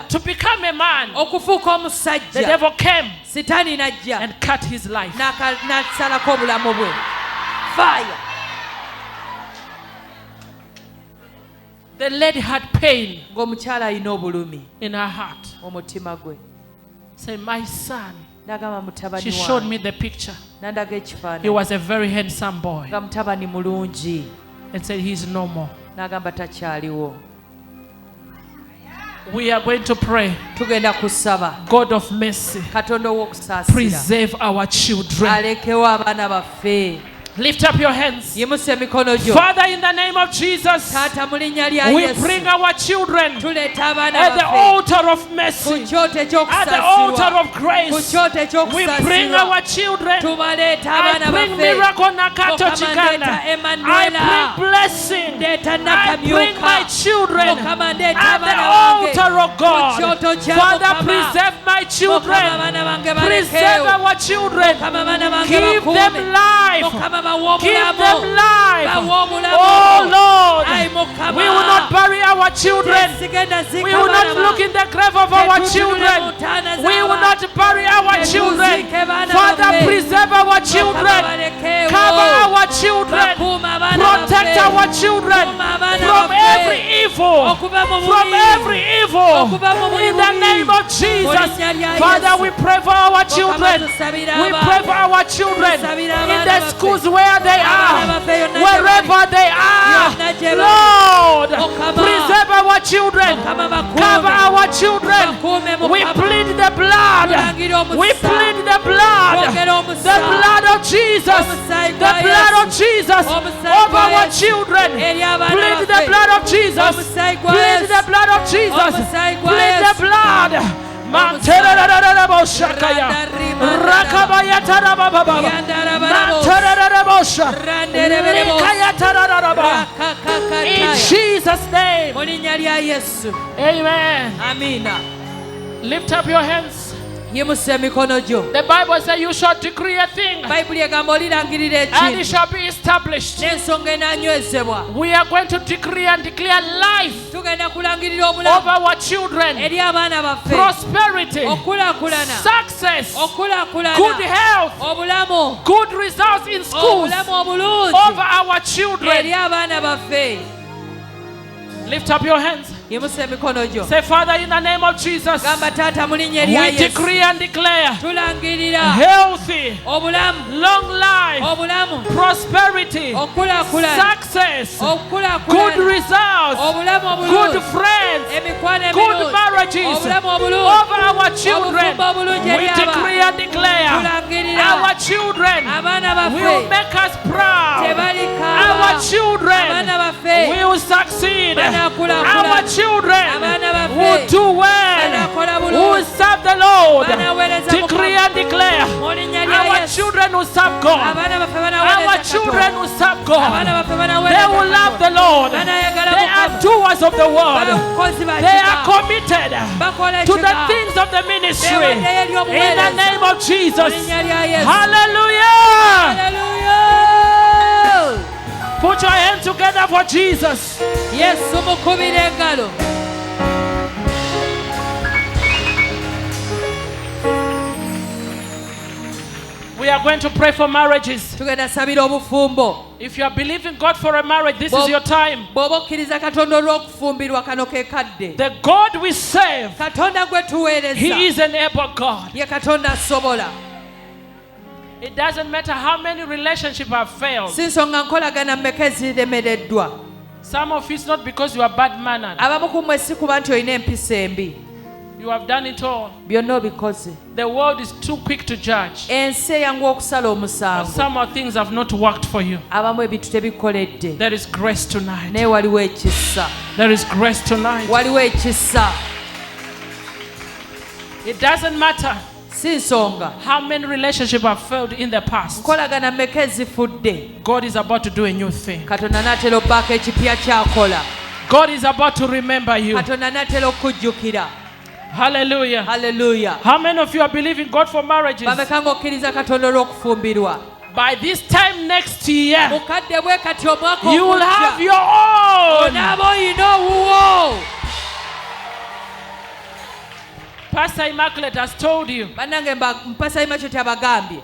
to become a man, the devil came and cut his life. Fire. The lady had pain in her heart. Say, my son. She showed me the picture. He was a very handsome boy. And said he's no more. We are going to pray. God of mercy, preserve our children. Lift up your hands. Father, in the name of Jesus, we bring our children at the altar of mercy, at the altar of grace. We bring our children. I bring Miracle Nakato Chikana. I bring blessing. I bring my children at the altar of God. Father, preserve my children. Preserve our children. Give them life. Give them life. Oh Lord, we will not bury our children. We will not look in the grave of our children. We will not bury our children. Father, preserve our children. Cover our children. Protect our children from every evil. From every evil. In the name of Jesus. Father, we pray for our children. We pray for our children in the schools where they are, wherever they are. Lord, preserve our children, cover our children. We plead the blood. We plead the blood. The blood of Jesus. The blood of Jesus over our children. Plead the blood of Jesus. Plead the blood of Jesus. Plead the blood. In Jesus' name. Amen. Lift up your hands. The Bible says you shall decree a thing and it shall be established. We are going to decree and declare life over our children, prosperity, success, good health, good results in schools over our children. Lift up your hands. Say, Father, in the name of Jesus, we decree and declare healthy, long life, prosperity, success, good results, good friends, good marriages over our children. We decree and declare our children will make us proud. Our children will succeed. Our children will do well, will serve the Lord. Decree and declare our children will serve God. Our children will serve God. They will love the Lord. They are doers of the word. They are committed to the things of the ministry. In the name of Jesus. Hallelujah. Put your hands together for Jesus. Yes, We are going to pray for marriages. Tugenda sabira obufumbo. If you are believing God for a marriage, this is your time. Bw'okkiriza Katonda olw'okufumbirwa kano ke kadde. The God we serve, Katonda gwe tuweereza. He is an able God. Ye Katonda asobola. It doesn't matter how many relationships have failed. Si nsonga nkolagana mmeka eziremereddwa. Some of it's not because you are bad-mannered. Abamu ku mmwe si kuba nti olina empisa embi. You have done it all. Byonna obikoze. The world is too quick to judge. Ensi eyanguwa okusala omusango. Some of things have not worked for you. Abamu ebintu tebikoledde. There is grace tonight. Naye waliwo ekisa. There is grace tonight. Waliwo ekisa. It doesn't matter si nsonga how many relationships have failed in the past. nkolagana mmeka ezifudde. God is about to do a new thing. Katonda n'atera obbaako ekipya ky'akola. God is about to remember you. Katonda n'atera okujjukira. Hallelujah. Hallelujah. How many of you are believing God for marriages? Bameka ng'okkiriza Katonda olw'okufumbirwa. By this time next year, mukadde bwe kati omwaka you will have your own. onaaba oyina owuwo. Pastor Immaculate has told you bannange mpasa Immaculate abagambye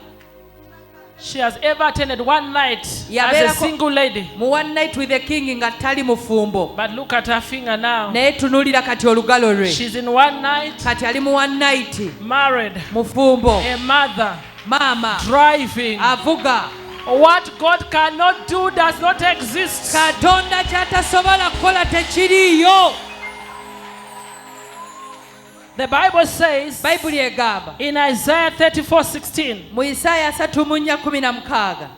she has ever attended one night as a single lady. mu one night with the king nga tali mufumbo. But look at her finger now. Naye tunulira kati olugalo lwe. She's in one night. Kati ali mu one night. Married. Mufumbo. A mother. Mama. Driving. Avuga. What God cannot do does not exist. Katonda kyatasobola kukola tekiriyo. The Bible says in Isaiah 34:16. Mu Isaiah 3:16.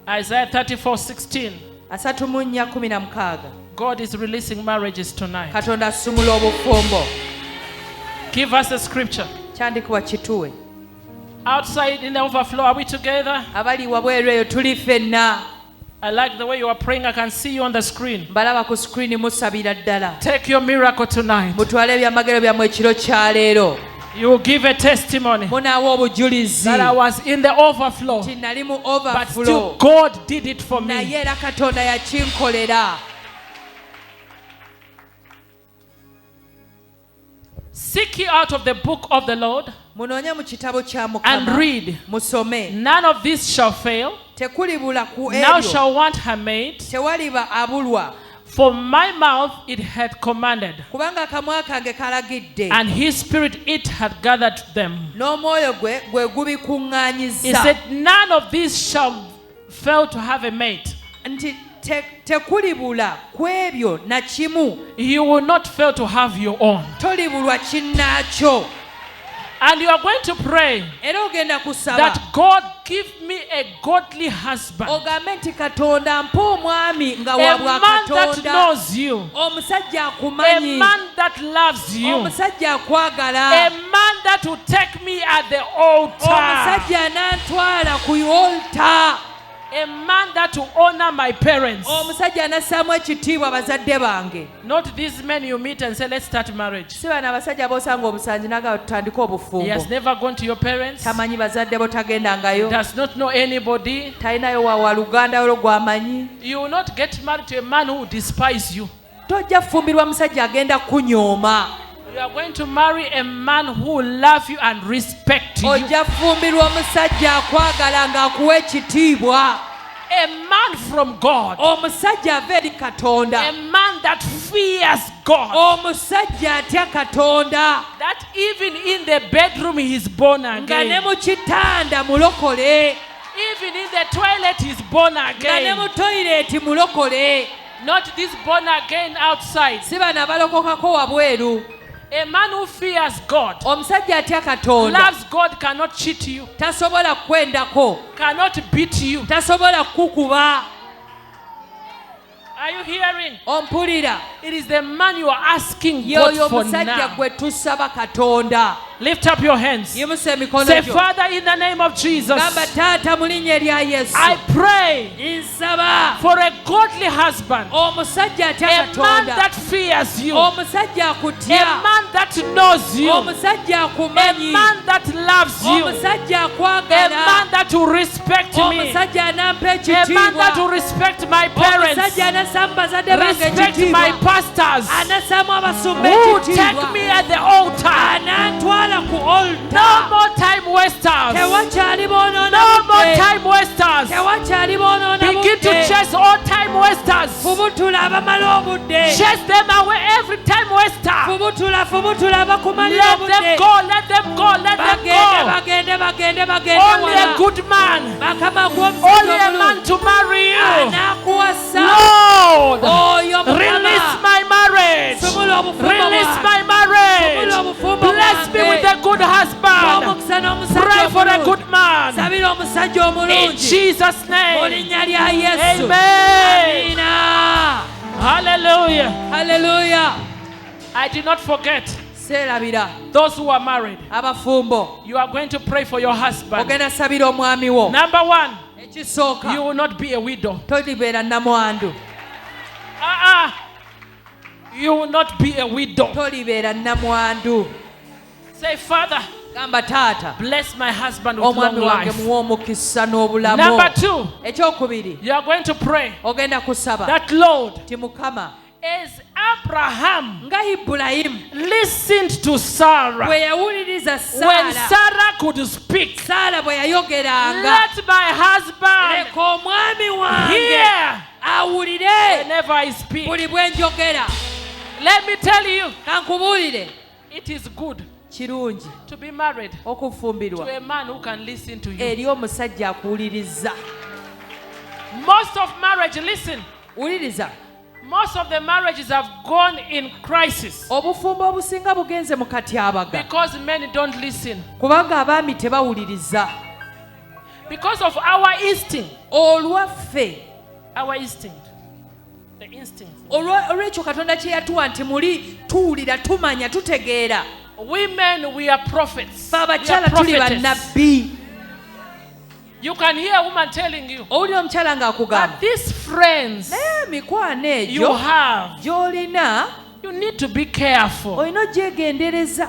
Isaiah 34:16. 3:16. God is releasing marriages tonight. Katonda asumula obufumbo. Give us a scripture. Kyandikibwa kituwe. Outside in the overflow, are we together? Abali wabweru eyo tuli ffenna. I like the way you are praying. I can see you on the screen. Balaba ku screen musabira ddala. Take your miracle tonight. Mutwale ebyamagero byammwe ekiro kya leero. You will give a testimony munaawa obujulizi that I was in the overflow, nali mu but overflow. still God did it for me. Naye era Katonda yakinkolera. Seek ye out of the book of the Lord munoonye mu kitabo kya Mukama and read. Musome. None of this shall fail. Tekulibula ku Now ebyo. shall want her maid. Tewaliba abulwa. For my mouth it had commanded, kubanga akamwa kange kalagidde. and his spirit it had gathered them. N'omwoyo gwe gubikuŋŋaanyizza. He said, none of these shall fail to have a mate. Nti tekulibula ku ebyo na kimu. You will not fail to have your own. Tolibulwa kinnaakyo. And you are going to pray Era ogenda kusaba. that God give me a godly husband. Ogambe nti Katonda mpa omwami nga A wa bwa man that Katonda. knows you. Omusajja A akumanyi. man that loves you. Omusajja akwagala. A man that will take me at the altar. Omusajja anantwala ku altar. A man that will honor my parents. Omusajja anassaamu ekitiibwa bazadde bange. Not these men you meet and say, let's start marriage. Si bano abasajja b'osanga obusanji n'agamba tutandike He obufumbo. has never gone to your parents. Tamanyi bazadde bo tagendangayo. Does not know anybody. Talinayo wa luganda olwo gw'amanyi. You will not get married to a man who will despise you. Tojja fumbirwa musajja agenda kunyooma. You are going to marry a man who will love you and respect you. Ojja fumbirwa omusajja akwagala ng'akuwa ekitiibwa. A man from God. Omusajja ava eri Katonda. A man that fears God. Omusajja atya Katonda. That even in the bedroom he is born Nga ne again. mu kitanda mulokole. Even in the toilet he is born Nga ne again. mu toilet mulokole. Not this born again outside. Si bano abalokokako wabweru. A man who fears God, Omusajja atya Katonda. loves God, cannot cheat you, Tasobola kwendako. cannot beat you. Tasobola kukuba. Are you hearing? Ompulira. It is the man you are asking Yoyo God for omusajja now. gwe tusaba Katonda. Lift up your hands. Yimusa emikono Say, gyo. Father, in the name of Jesus, Gamba Taata mu linnya erya Yesu. I pray Nsaba. for a godly husband, Omusajja atya a man Katonda. that fears you, Omusajja a akutya. man that knows you, Omusajja a akumanyi. man that loves you, Omusajja a akwagala. man that will respect me, Omusajja anampa a man that will ekitiibwa. respect my parents, Omusajja anassamu bazadde bange respect my ekitiibwa. pastors, Anassamu abasumba who take ekitiibwa. me at the altar. Anantwala ku altar. No more time wasters. No more time wasters. Begin to chase all time wasters. Chase them away every time waster. Let them go, let them go, let them go. Only a good man. Only a man to marry you. Lord, release my marriage. Release my marriage. Bless me with a good husband. Pray for a good man. In Jesus' name. Amen. Hallelujah. Hallelujah. I did not forget those who are married. You are going to pray for your husband. Number one, you will not be a widow. You will not be a widow. Say, Father, bless my husband with long life. Number two, you are going to pray that, Lord, as Abraham listened to Sarah when Sarah could speak, let my husband hear whenever I speak. Let me tell you, it is good to be married to a man who can listen to you. Most of marriage, listen, most of the marriages have gone in crisis because men don't listen. Because of our instinct. Our instinct. The instinct. Women, we are prophets. We are prophetess. You can hear a woman telling you that these friends you have, you need to be careful.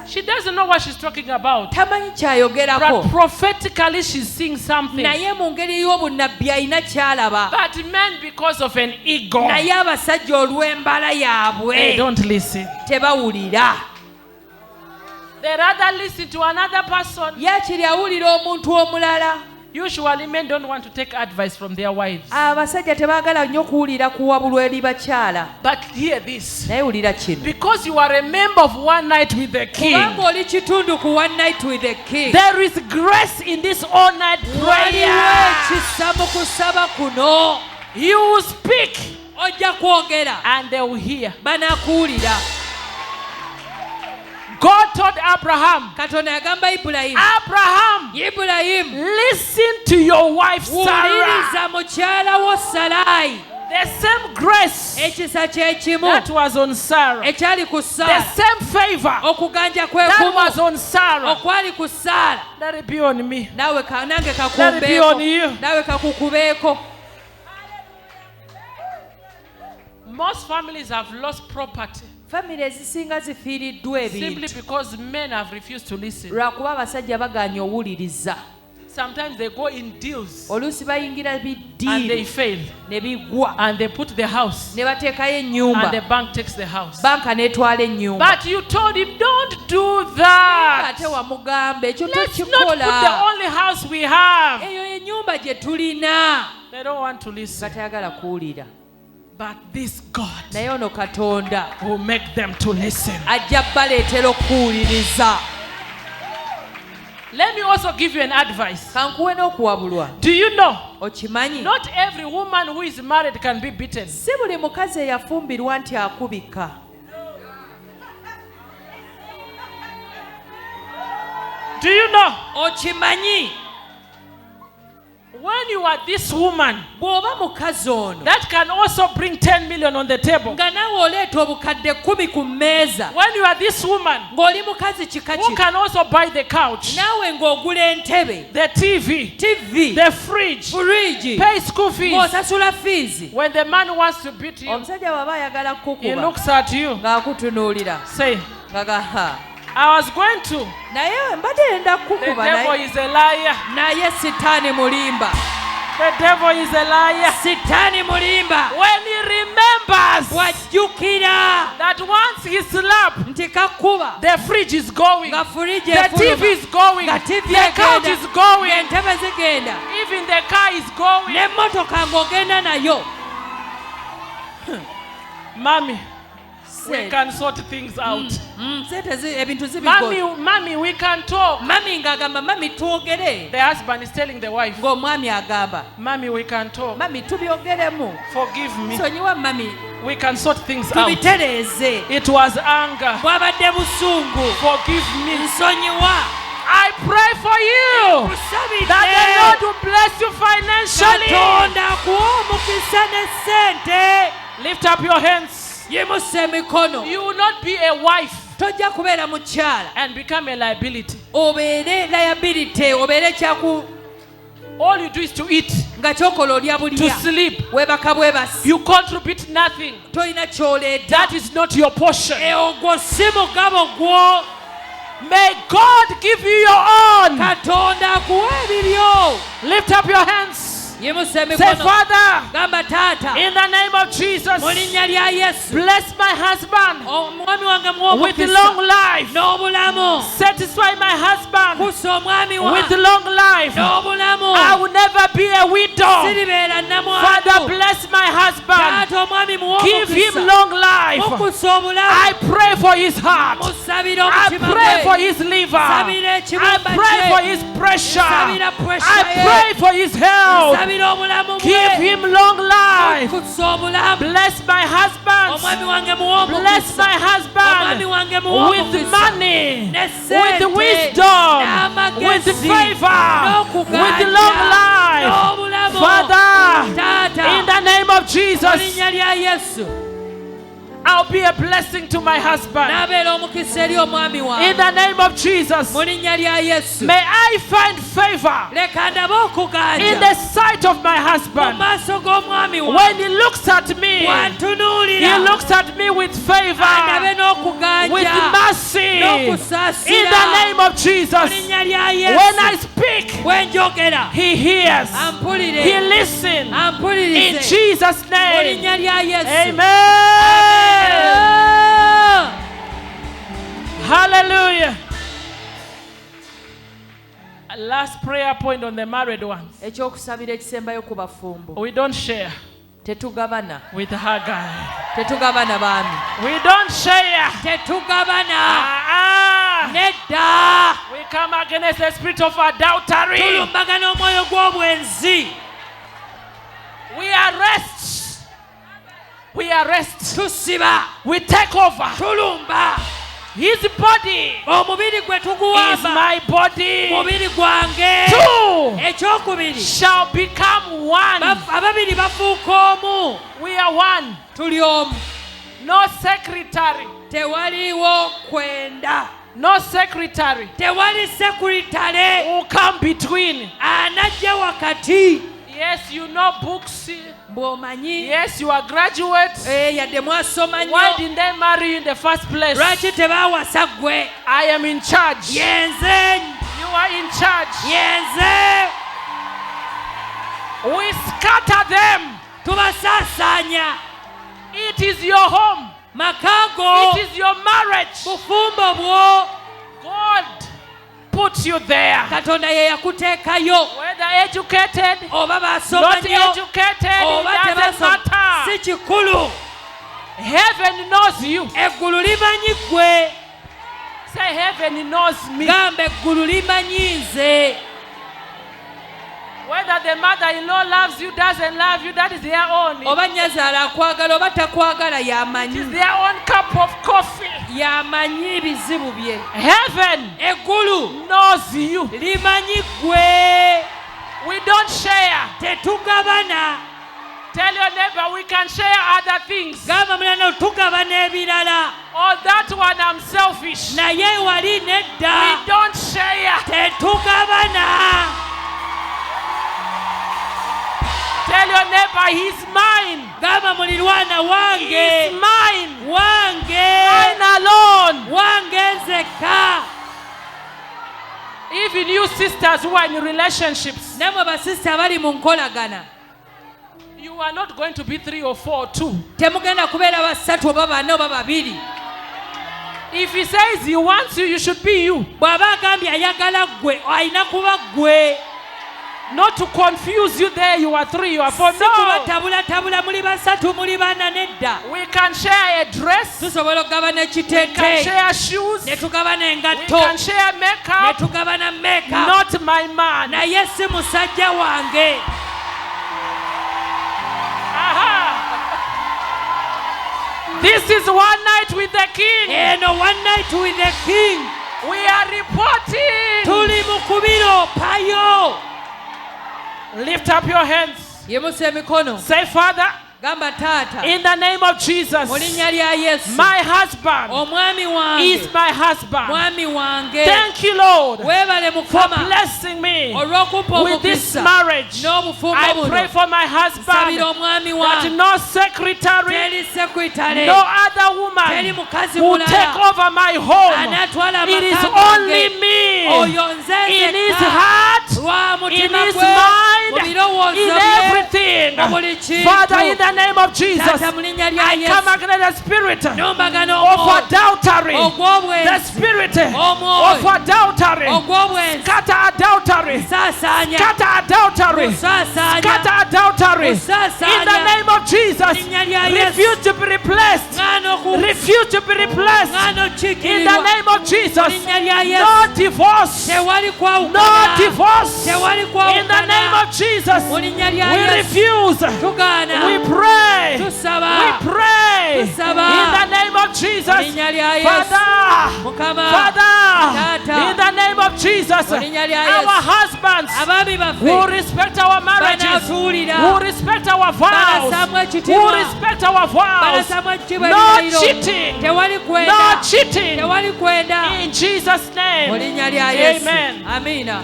She doesn't know what she's talking about. But prophetically she's seeing something. But men, because of an ego, they don't listen. They rather listen to another person. Usually men don't want to take advice from their wives. But hear this. Because you are a member of One Night with the King, there is grace in this all-night prayer. You will speak and they will hear. God told Abraham, Abraham, listen to your wife Sarah. The same grace that was on Sarah, the same favor that was on Sarah, let it be on me. Let it be on you. Most families have lost property simply because men have refused to listen. Sometimes they go in deals and they fail, and they put the house and the bank takes the house. But you told him, don't do that. Let's not put the only house we have. They don't want to listen. But this God will make them to listen. Let me also give you an advice. Do you know? Not every woman who is married can be beaten. Do you know? When you are this woman that can also bring 10 million on the table, when you are this woman who can also buy the couch, the TV, the fridge, pay school fees, when the man wants to beat you, he looks at you, say, I was going to. The devil is a liar. The devil is a liar. When he remembers remembers that once he slept, the fridge is going, the TV is going, the couch is going, even the car is going. Mommy, we can sort things out. Mommy, we can talk. The husband is telling the wife, Mommy, we can talk. Forgive me. We can sort things out. It was anger. Forgive me. I pray for you that the Lord will bless you financially. Lift up your hands. You will not be a wife and become a liability. All you do is to eat, to sleep. You contribute nothing. That is not your portion. May God give you your own. Lift up your hands. Say, Father, in the name of Jesus, bless my husband with long life. Satisfy my husband with long life. I will never be a widow. Father, bless my husband. Give him long life. I pray for his heart. I pray for his liver. I pray for his pressure. I pray for his health. Give him long life. Bless my husband. Bless my husband with money, with wisdom, with favor, with long life. Father, in the name of Jesus, I'll be a blessing to my husband. In the name of Jesus, may I find favor in the sight of my husband. When he looks at me, he looks at me with favor, with mercy. In the name of Jesus, when I speak, he hears, he listens. In Jesus' name, amen. Hallelujah. Last prayer point on the married ones. We don't share with her guy. We don't share. We come against the spirit of adultery. We arrest. We take over. His body is my body. Two shall become one. We are one. No secretary. No secretary will come between. Yes, you know books. Yes, you are graduates. Why didn't they marry you in the first place? I am in charge. You are in charge. We scatter them. It is your home. It is your marriage. God put you there. Whether educated, not educated, it doesn't matter. Heaven knows you. Say, heaven knows me. Whether the mother-in-law loves you, doesn't love you, that is their own. It is their own cup of coffee. Heaven knows you. We don't share. Tell your neighbor, we can share other things. Oh, that one I'm selfish. We don't share. Tell your neighbor, he's mine. He's mine. Mine alone. Even you sisters who are in relationships, You are not going to be 3 or 4 or 2. Temugenda kubeera basatu oba bana oba babiri. If he says he wants you, you should be you. Bw'aba agambye ayagala ggwe, ayina kuba ggwe. Not to confuse you there, you are 3, you are 4. No. No. Muli basatu muli bana nedda. We can share a dress. Tusobola okugabana We ekiteete. can share shoes. Ne tugabana We engatto. can share Ne makeup. tugabana makeup. Not my man. Naye si musajja wange. This is one night with the king. Eno one night with the king. We are reporting. Tuli mu kubiro payo. Lift up your hands. Yimusa emikono. Say, Father, Gamba taata. in the name of Jesus, Mu linnya lya Yesu. my husband Omwami wange. is my husband. Mwami wange. Thank you, Lord, Weebale for Mukama. blessing me Olw'okumpa with this omukisa. marriage. N'obufumbo I buno. pray for my husband Nsabira omwami that wange. no secretary, Teri sekretale. no other Teri woman mukazi will mulala. take over my home. Anatwala It is amaka only gange. me Oyo nze in his nzekka. heart, Lwa in mutima his gwe. Mu mind, birowoozo in bye. everything. Mu buli kintu. Father, in the name of Jesus, Taata mu linnya lya I come Yesu. against the spirit Nombagano of omwoyo. adultery. The Ogw'obwenzi. spirit Omwoyo. of adultery. Ogw'obwenzi. Scatter adultery. Saasaanya. Scatter adultery. Saasaanya. Scatter adultery. In Saasaanya. the name of Jesus, Linnya lya Yesu. refuse to be replaced. Ng'ano ku. Refuse to be replaced. Ng'ano In kiikirirwa. the name of Jesus, Linnya lya Yesu. no divorce. Tewali kwawukana. No divorce. Tewali In the name kwawukana. of Jesus, Mu linnya lya we Yesu. refuse. Tugaana. We pray. Tusaba. We pray. Tusaba. In the name of Jesus, Mu linnya lya Yesu. Father. Mukama. Father, Taata. in the name of Jesus, Mu linnya lya our Yesu. husbands Abaami baffe. who respect our marriages, Banaatuwulira. who respect our vows, Balasamu who ekitiibwa. respect our vows, Balasamu ekitiibwa no ebirayiro. cheating, Tewali kwenda. no cheating, Tewali kwenda. in Jesus' Mu name. linnya lya Yesu. Amen. Amiina.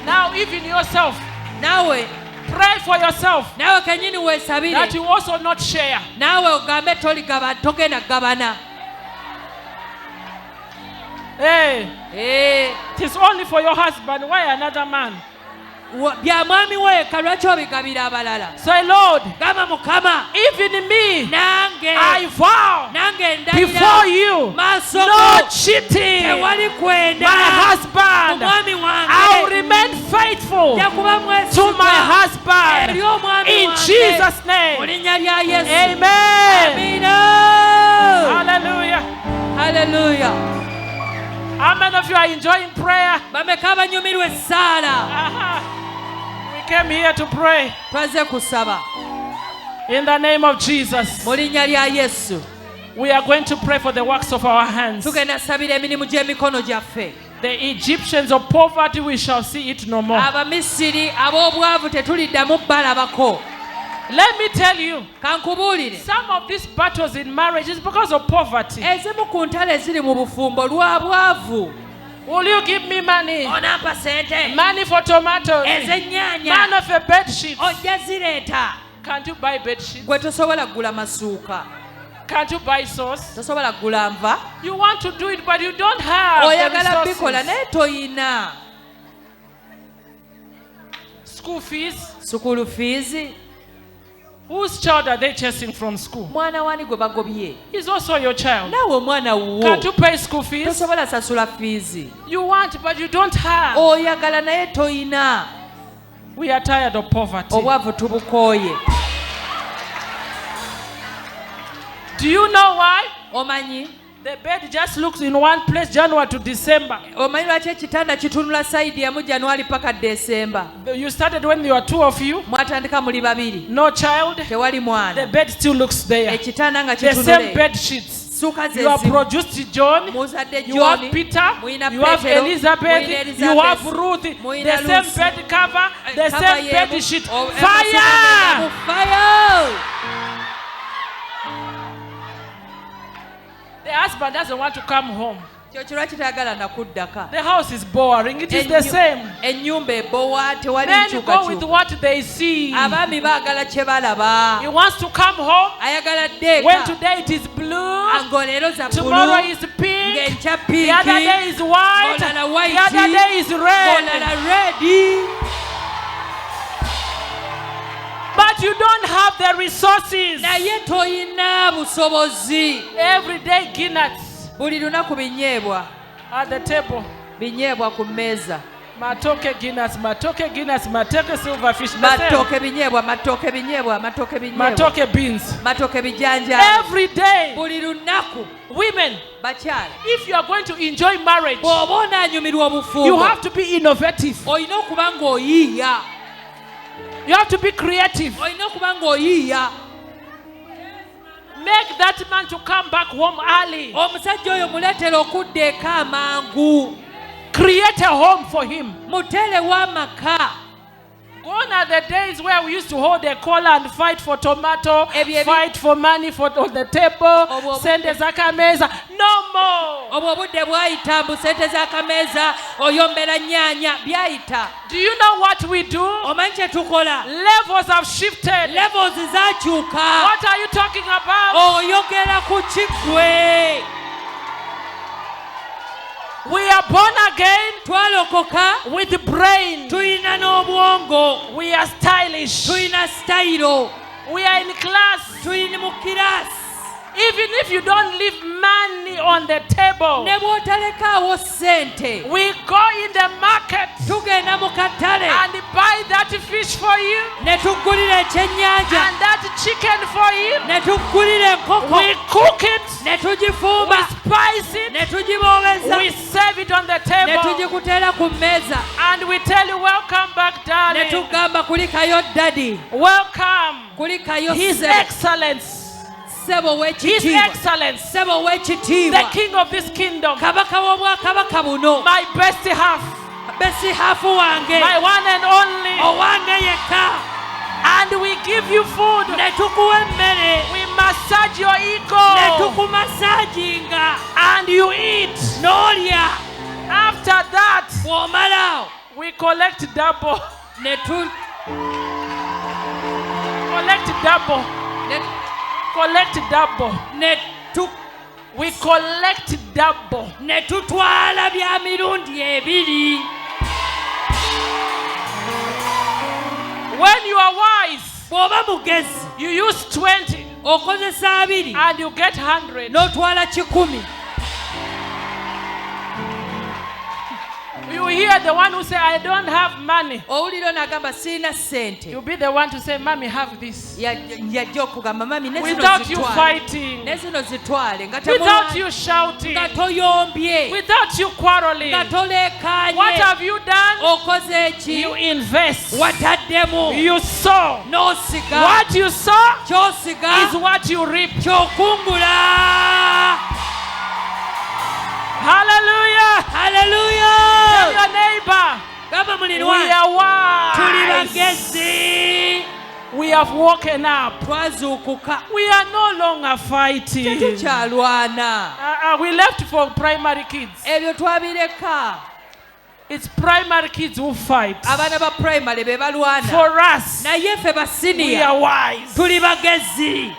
Now, even yourself, Naawe. pray for yourself Naawe kennyini weesabire. that you also not share. Naawe ogambe togenda gabana. Hey, Eh. it is only for your husband. Why another man? Bya mwami weka lwaki obigabira abalala? Say, Lord, Gamba Mukama. even me, Nange. I vow Nange before ndayira. you, Maaso no go. cheating. Tewali kwenda. My husband, Omwami wange. I will remain faithful Nja kuba mwesigwa. to my husband. Eri omwami In wange. Jesus' Mu name. linnya lya Yesu. Amen. Amiina. Hallelujah. Hallelujah. How many of you are enjoying prayer? Bameka abanyumirwa essaala. Aha. We came here to pray Twaze kusaba. in the name of Jesus. Mu linnya lya Yesu. We are going to pray for the works of our hands. Tugenda sabira emirimu gy'emikono gyaffe. The Egyptians of poverty, we shall see it no more. Abamisiri ab'obwavu tetuliddamu balabako. Let me tell you, Kankubuulire. some of these battles in marriage is because of poverty. Ezimu ku ntalo eziri mu bufumbo lwa bwavu. Will you give me money? Onampa sente. Money for tomatoes. Ez'ennyaanya. Man of a bed sheet. Ojja zireeta. Can't you buy bed sheets? Gwe tosobola kugula masuuka. Can't you buy sauce? Tosobola kugula nva. You want to do it, but you don't have the Oyagala bikola resources. naye toyina. School fees. Sukulu fiizi. Whose child are they chasing from school? Mwana wani gwe bagobye. He's also your child. Naawe omwana wo. Can't you pay school fees? Tosobola sasula fiizi. You want, but you don't have. Oyagala naye toyina. We are tired of poverty. Obwavu tubukooye. Do you know why? Omanyi? The bed just looks in one place January to December. Omanyi lwaki ekitanda kitunula sayidi emu January paka December? You started when there were two of you. Mwatandika muli babiri. No child. Tewali The mwana. bed still looks there. Ekitanda nga The same kitunule. bed sheets. Suka You have zezimu. produced John. Muzadde You have John. Peter. Muyina You have Petero. Elizabeth. Muyina You have Elizabeth. Ruth. Muyina The same Lucy. bed cover. The Cover same bed yemu. sheet. Emasuka Fire! mu fire! The husband doesn't want to come home. Kyo kirwaki tayagala nakuddaka. The house is boring. It is the same. Ennyumba ebowa tewali Men go with nkyukakyuka. what they see. Abaami baagala kye balaba. He wants to come home. Ayagala When ddeeka. today it is blue, Ng'oleero za tomorrow bbulu. is pink, Ng'enkya the other pinki. day is white, Ng'olala white. the other day is red. Ng'olala redi. But you don't have have the resources. naye toyina busobozi. Everyday Guinness buli lunaku binyeebwa at the table. binyeebwa ku mmeeza. Matoke Guinness, matoke silverfish. Matoke binyeebwa, matoke binyeebwa, matoke binyeebwa. Matoke beans. Matoke bijanja. Every day. Buli lunaku. Women, bakyala, if you are going to enjoy marriage, bw'oba onaanyumirwa obufumbo, you have to be innovative. olina okuba ng'oyiiya. You have to be creative. olina okuba ng'oyiiya. Make that man to come back home early. Omusajja oyo muleetera okudda eka amangu. Create a home for him. Muterewo amaka. Gone are the days where we used to hold a collar and fight for tomato, fight for money for on the table, sente z'akameza. No more. Obwo obudde bwayita mbu sente z'akameza oyombera nnyaanya byayita. Do you know what we do? Omanyi kye tukola? Levels have shifted. Levels zaakyuka. What are you talking about? Oyogera ku kiggwe. We are born again. Twalokoka with the brain. Tuyina n'obwongo. We are stylish. Tuyina style. We are in class. Tuyina mu kirasi. Even if you don't leave money on the table, ne bw'otalekaawo ssente, we go in the market tugenda mu katale and buy that fish for you, ne tuggulira ekyennyanja, and that chicken for you, ne tuggulira enkoko, we cook it, ne tugifumba, we spice it, ne tugiboobeza, we serve it on the ne table, tugikuteera ku mmeeza, and we tell you welcome back, darling, ne tugamba kulikayo daddy, welcome, kulikayo His Excellence, His Excellence, the King of this kingdom, my best half, wange, my one and only, owange yekka, and we give you food, ne tukuwa emmere, we massage your ego, ne tukumassaginga, and you eat, n'olya. After that, bw'omala, we collect double, ne tu collect double, we collect double, ne tutwala bya mirundi ebiri. When you are wise, bw'oba mugezi, you use 20, okozesa 2, and you get 100. n'otwala 100. You hear the one who say, I don't have money. Owulira n'agamba sirina ssente. You'll be the one to say, Mommy, have this. Yajja okugamba mami ne zino without zitwale. you fighting, Ne zino zitwale nga without you shouting, nga toyombye, without you quarreling. nga toleekaanye. What have you done? Okoze ki? You invest. Wataddemu. You sow. N'osiga. What you sow ky'osiga is what you reap. ky'okungula. Hallelujah. Hallelujah. Tell your neighbor, gamba we mulirwanyi, are tuli wise. bagezi. We have woken up. Twazuukuka. We are no longer fighting. Tetukyalwana. We left for primary kids. Ebyo twabireka. It's primary kids who fight. Abaana ba primary be balwana. For us, naye ffe ba we senior are wise. tuli bagezi.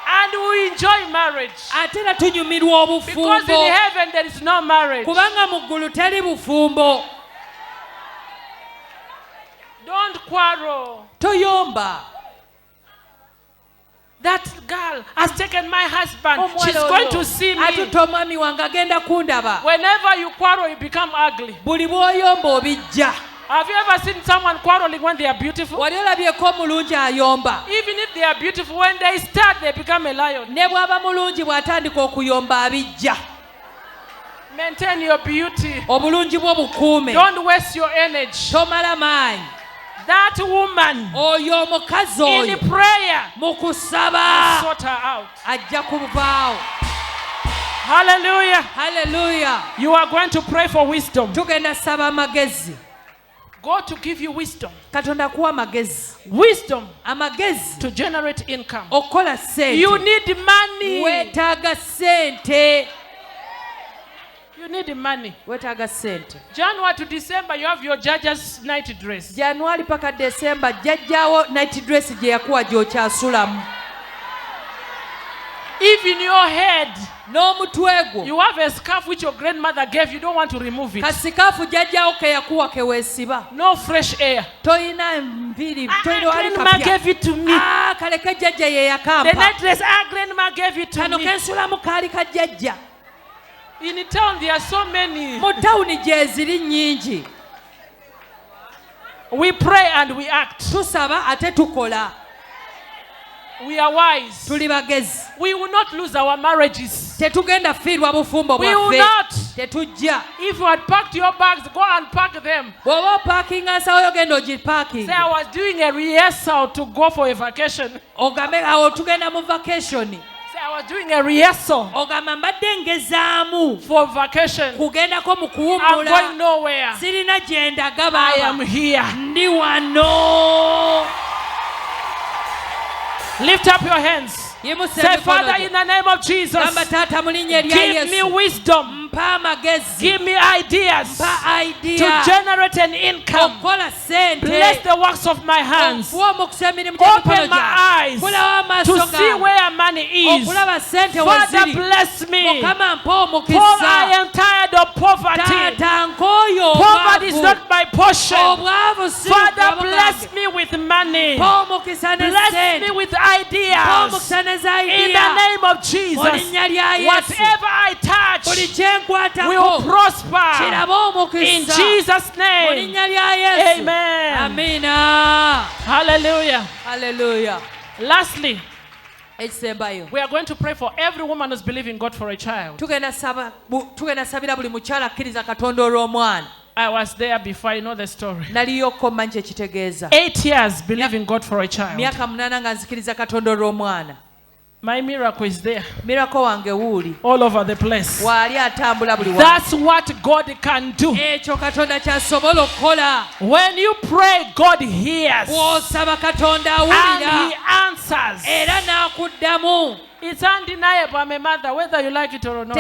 And we enjoy marriage. Ate era tunyumirwa Because in obufumbo. heaven there is no marriage. Kubanga mu ggulu teri bufumbo. Don't quarrel. Toyomba. That girl has taken my husband. She's going to see me. Atutta omwami wange agenda kundaba. Whenever you quarrel, you become ugly. Buli bw'oyomba obijja. Have you ever seen someone quarreling when they are beautiful? Wali olabyeko omulungi ayomba. Even if they are beautiful, when they start, they become a lion. Ne bw'aba mulungi bw'atandika okuyomba abijja. Maintain your beauty. Obulungi bwo bukuume. Don't waste your energy. Tomala maanyi. That woman, oyo omukazi oyo, in prayer, mu kusaba, sort her out. ajja kubaawo. Hallelujah. Hallelujah. You are going to pray for wisdom. Tugenda saba amagezi. God to give you wisdom. Katonda kuwa amagezi. Wisdom. Amagezi. To generate income. Okola sente. You need money. Weetaaga sente. You need money. Weetaaga sente. January to December you have your judge's night dress. January paka December jjajjaawo night dress gye yakuwa gy'okyasulamu. Even your head. N'omutwe You have a scarf which your grandmother gave. You don't want to remove it. Kasikafu jjajjawo ke yakuwa ke weesiba. No fresh air. Toyina enviiri. Grandma gave it to me. Kaleke jjajja ye yakampa. The night dress, grandma gave it to Kano me. kensulamu kaali ka jjajja. In town there are so many. Mu tawuni gye ziri nnyingi. We pray and we act. Tusaba ate tukola. We are wise. Tuli bagezi. We will not lose our marriages. Tetugenda fiirwa bufumbo bwaffe. We will not. Tetujja. If you had packed your bags, go and pack them. Bw'oba opaakinga nsawo yogenda ogipaakinga. Say I was doing a rehearsal to go for a vacation. Ogambe awo tugenda mu vacation. Say I was doing a rehearsal. Ogamba mbadde ngezaamu. For vacation. Kugendako mu kuwummula. I'm going nowhere. Sirina gye ndaga baba. I am here. Ndi wano. Lift up your hands. Say, Father, in the name of Jesus, give me wisdom. Give me ideas to generate an income. Bless the works of my hands. Open my eyes to see where money is. Father, bless me. For I am tired of poverty. Poverty is not my portion. Father, bless me with money. Bless me with ideas. In the name of Jesus, whatever I touch will prosper. In Jesus' name, amen. Hallelujah. Hallelujah. Lastly, we are going to pray for every woman who's believing God for a child. I was there before. I know the story. 8 years believing God for a child. My miracle is there. All over the place. That's what God can do. When you pray, God hears. And He answers. It's undeniable. I'm a mother, whether you like it or not.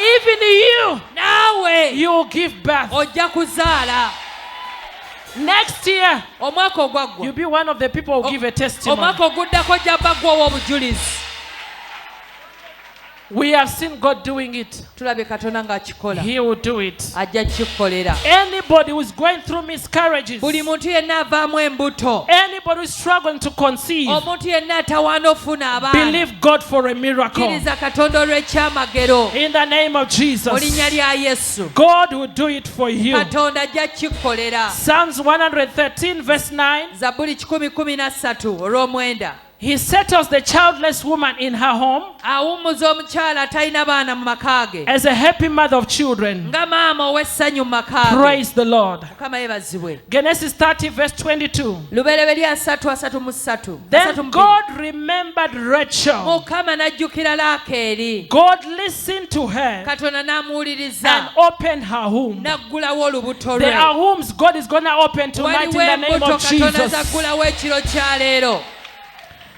Even you will give birth. Next year, you'll be one of the people who give a testimony. We have seen God doing it. He will do it. Anybody who is going through miscarriages, anybody who is struggling to conceive, believe God for a miracle. In the name of Jesus, God will do it for you. Psalms 113 verse 9. He settles the childless woman in her home as a happy mother of children. Praise the Lord. Genesis 30 verse 22. Then God remembered Rachel. God listened to her and opened her womb. There are wombs God is going to open tonight in the name of Jesus.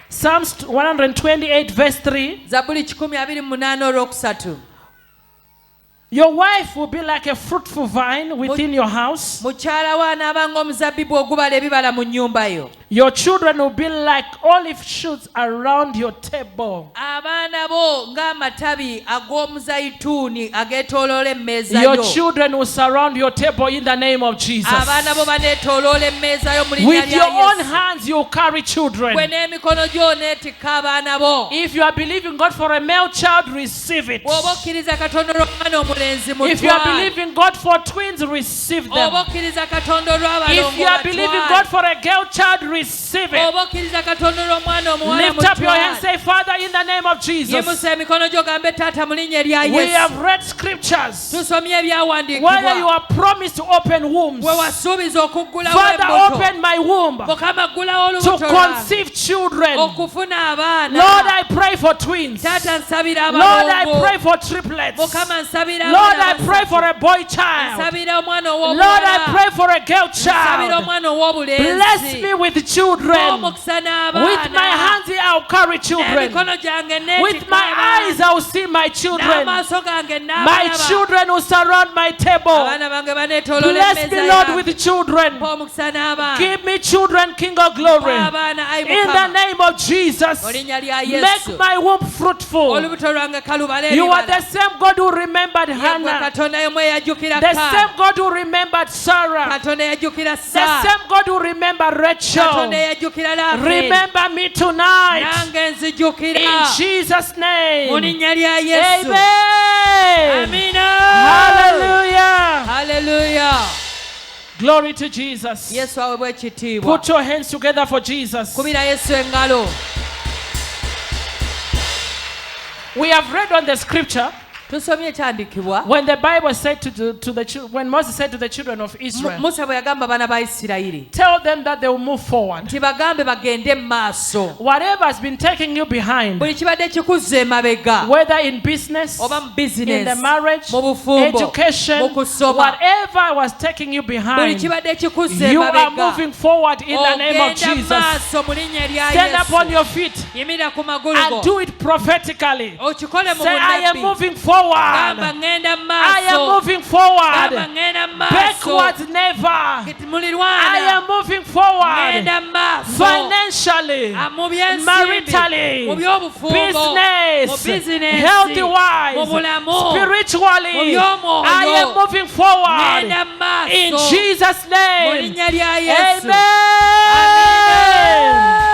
Psalms 128 verse 3. Your wife will be like a fruitful vine within your house. Your children will be like olive shoots around your table. Your children will surround your table in the name of Jesus. With your own hands you will carry children. If you are believing God for a male child, receive it. If you are believing God for twins, receive them. If you are believing God for a girl child, receive it. Lift up your hands, say, Father, in the name of Jesus. We have read scriptures where you are promised to open wombs. Father, open my womb to conceive children. Lord, I pray for twins. Lord, I pray for triplets. Lord, I pray for a boy child. Lord, I pray for a girl child. Bless me with children. With my hands I'll carry children. With my eyes I'll see my children. My children will surround my table. Bless me, Lord, with children. Give me children, King of glory. In the name of Jesus, make my womb fruitful. You are the same God who remembered Hannah. The same God who remembered Sarah. The same God who remembered Rachel. Remember me tonight. In Jesus' name. Amen. Hallelujah. Hallelujah. Glory to Jesus. Put your hands together for Jesus. We have read on the scripture when the Bible said when Moses said to the children of Israel, tell them that they will move forward. Whatever has been taking you behind, whether in business, in the marriage, education, whatever was taking you behind, you are moving forward in the name of Jesus. Stand up on your feet and do it prophetically. Say, I am moving forward. I am moving forward. Backwards never. I am moving forward. Financially, maritally, business, health-wise, spiritually. I am moving forward. In Jesus' name. Amen.